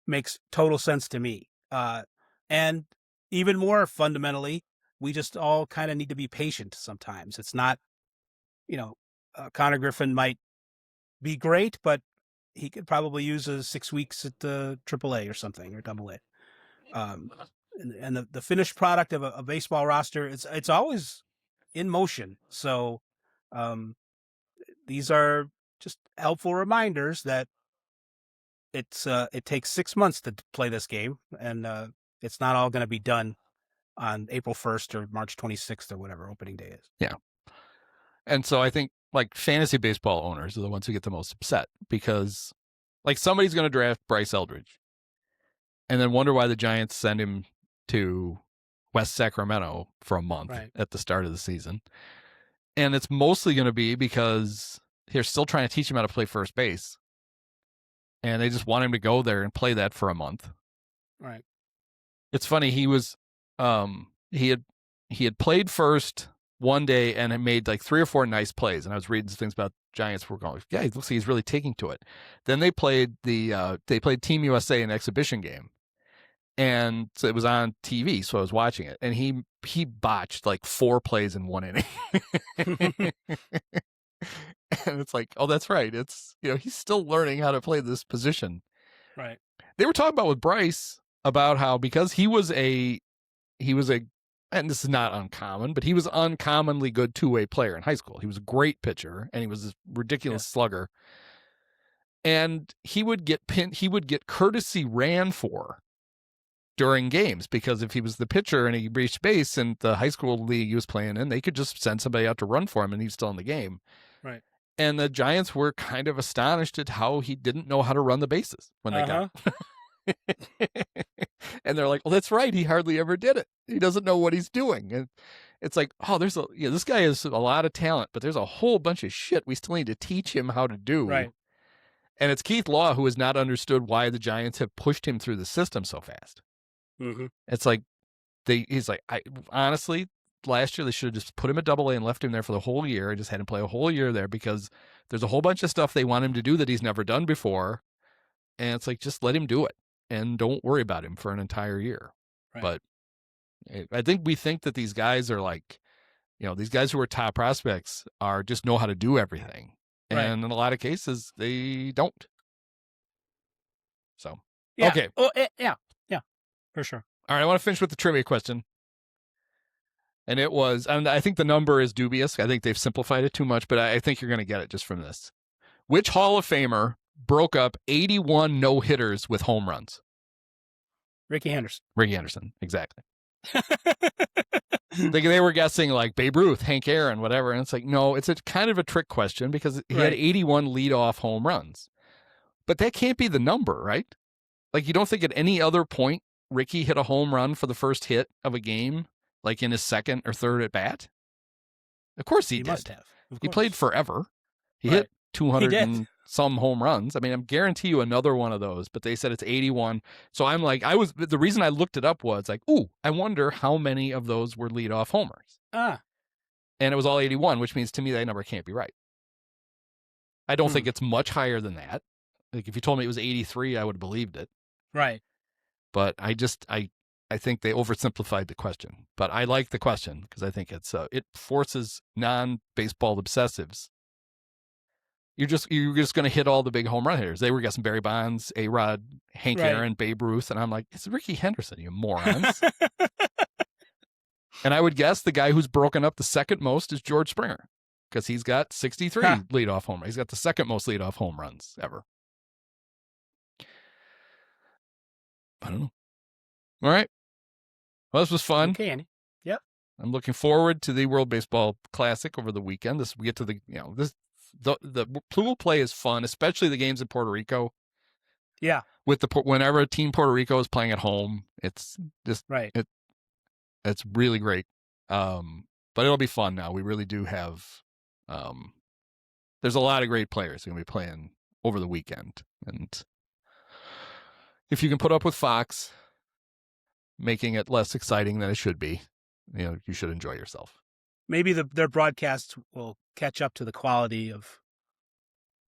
makes total sense to me. And even more fundamentally, we just all kind of need to be patient sometimes. It's not, Connor Griffin might be great, but he could probably use 6 weeks at the AAA or something, or AA. And the finished product of a baseball roster, it's always in motion. So these are just helpful reminders that it takes 6 months to play this game, and it's not all going to be done on April 1st or March 26th or whatever opening day is. Yeah. And so I think like fantasy baseball owners are the ones who get the most upset because like somebody's going to draft Bryce Eldridge and then wonder why the Giants send him to West Sacramento for a month at the start of the season. And it's mostly going to be because they're still trying to teach him how to play first base. And they just want him to go there and play that for a month. Right. It's funny. He was, he had played first one day and had made like 3 or 4 nice plays. And I was reading things about Giants were going, yeah, it looks like he's really taking to it. Then they played Team USA in an exhibition game. And so it was on TV, so I was watching it. And he botched like 4 plays in 1 inning. And it's like, oh, that's right. It's, he's still learning how to play this position. Right. They were talking about with Bryce about how because he was a, and this is not uncommon, but he was uncommonly good 2-way player in high school. He was a great pitcher and he was this ridiculous slugger. And he would get courtesy ran for during games because if he was the pitcher and he reached base in the high school league he was playing in, they could just send somebody out to run for him and he's still in the game. Right. And the Giants were kind of astonished at how he didn't know how to run the bases when they got and they're like, well, that's right. He hardly ever did it. He doesn't know what he's doing. And it's like, oh, this guy has a lot of talent, but there's a whole bunch of shit we still need to teach him how to do. Right. And it's Keith Law who has not understood why the Giants have pushed him through the system so fast. Mm-hmm. It's like he's like, I honestly, last year they should have just put him at AA and left him there for the whole year and just had him play a whole year there because there's a whole bunch of stuff they want him to do that he's never done before. And it's like, just let him do it and don't worry about him for an entire year. Right. But I think we think that these guys are like, these guys who are top prospects are just know how to do everything. Right. And in a lot of cases they don't. So, yeah. Okay. Oh, yeah, for sure. All right. I want to finish with the trivia question. And it was, and I think the number is dubious. I think they've simplified it too much, but I think you're going to get it just from this. Which Hall of Famer broke up 81 no-hitters with home runs? Ricky Henderson. Ricky Henderson, exactly. They were guessing like Babe Ruth, Hank Aaron, whatever. And it's like, no, it's a kind of a trick question because he had 81 leadoff home runs. But that can't be the number, right? Like you don't think at any other point Ricky hit a home run for the first hit of a game, like in his second or third at bat? Of course he did. Must have. He played forever. He hit 200 and some home runs. I mean, I guarantee you another one of those, but they said it's 81. So I'm like, the reason I looked it up was like, ooh, I wonder how many of those were leadoff homers. And it was all 81, which means to me that number can't be right. I don't think it's much higher than that. Like if you told me it was 83, I would have believed it. Right. But I I think they oversimplified the question, but I like the question because I think it forces non-baseball obsessives. You're just going to hit all the big home run hitters. They were guessing Barry Bonds, A-Rod, Hank Aaron, Babe Ruth, and I'm like, it's Ricky Henderson, you morons. And I would guess the guy who's broken up the second most is George Springer because he's got 63 leadoff home runs. He's got the second most leadoff home runs ever. I don't know. All right. Well, this was fun. Okay, Andy. Yep. I'm looking forward to the World Baseball Classic over the weekend. We get to the pool play is fun, especially the games in Puerto Rico. Yeah. Whenever Team Puerto Rico is playing at home, it's just it's really great. But it'll be fun now. We really do have. There's a lot of great players going to be playing over the weekend, and if you can put up with Fox making it less exciting than it should be, you should enjoy yourself. Maybe their broadcasts will catch up to the quality of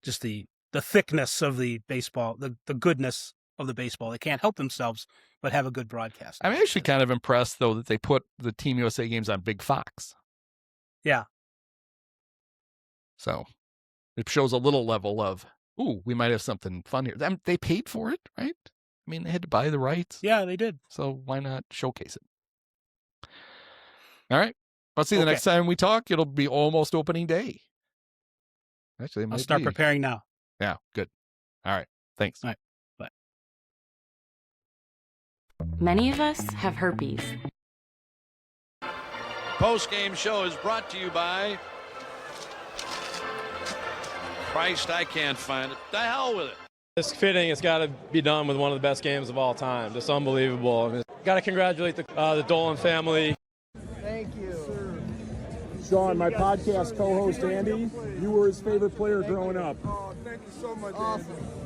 just the thickness of the baseball, the goodness of the baseball. They can't help themselves but have a good broadcast. I'm actually kind of impressed, though, that they put the Team USA games on Big Fox. Yeah. So it shows a little level of, we might have something fun here. They paid for it, right? I mean, they had to buy the rights. Yeah, they did. So why not showcase it? All right. Let's see. The next time we talk, it'll be almost opening day. Actually, I'll start preparing now. Yeah, good. All right. Thanks. All right. Bye. Many of us have herpes. Post-game show is brought to you by Christ, I can't find it. The hell with it. It's fitting. It's got to be done with one of the best games of all time. Just unbelievable. I mean, got to congratulate the Dolan family. Thank you. Sean, my podcast co-host Andy, you were his favorite player growing up. Oh, thank you so much, Awesome. Andy.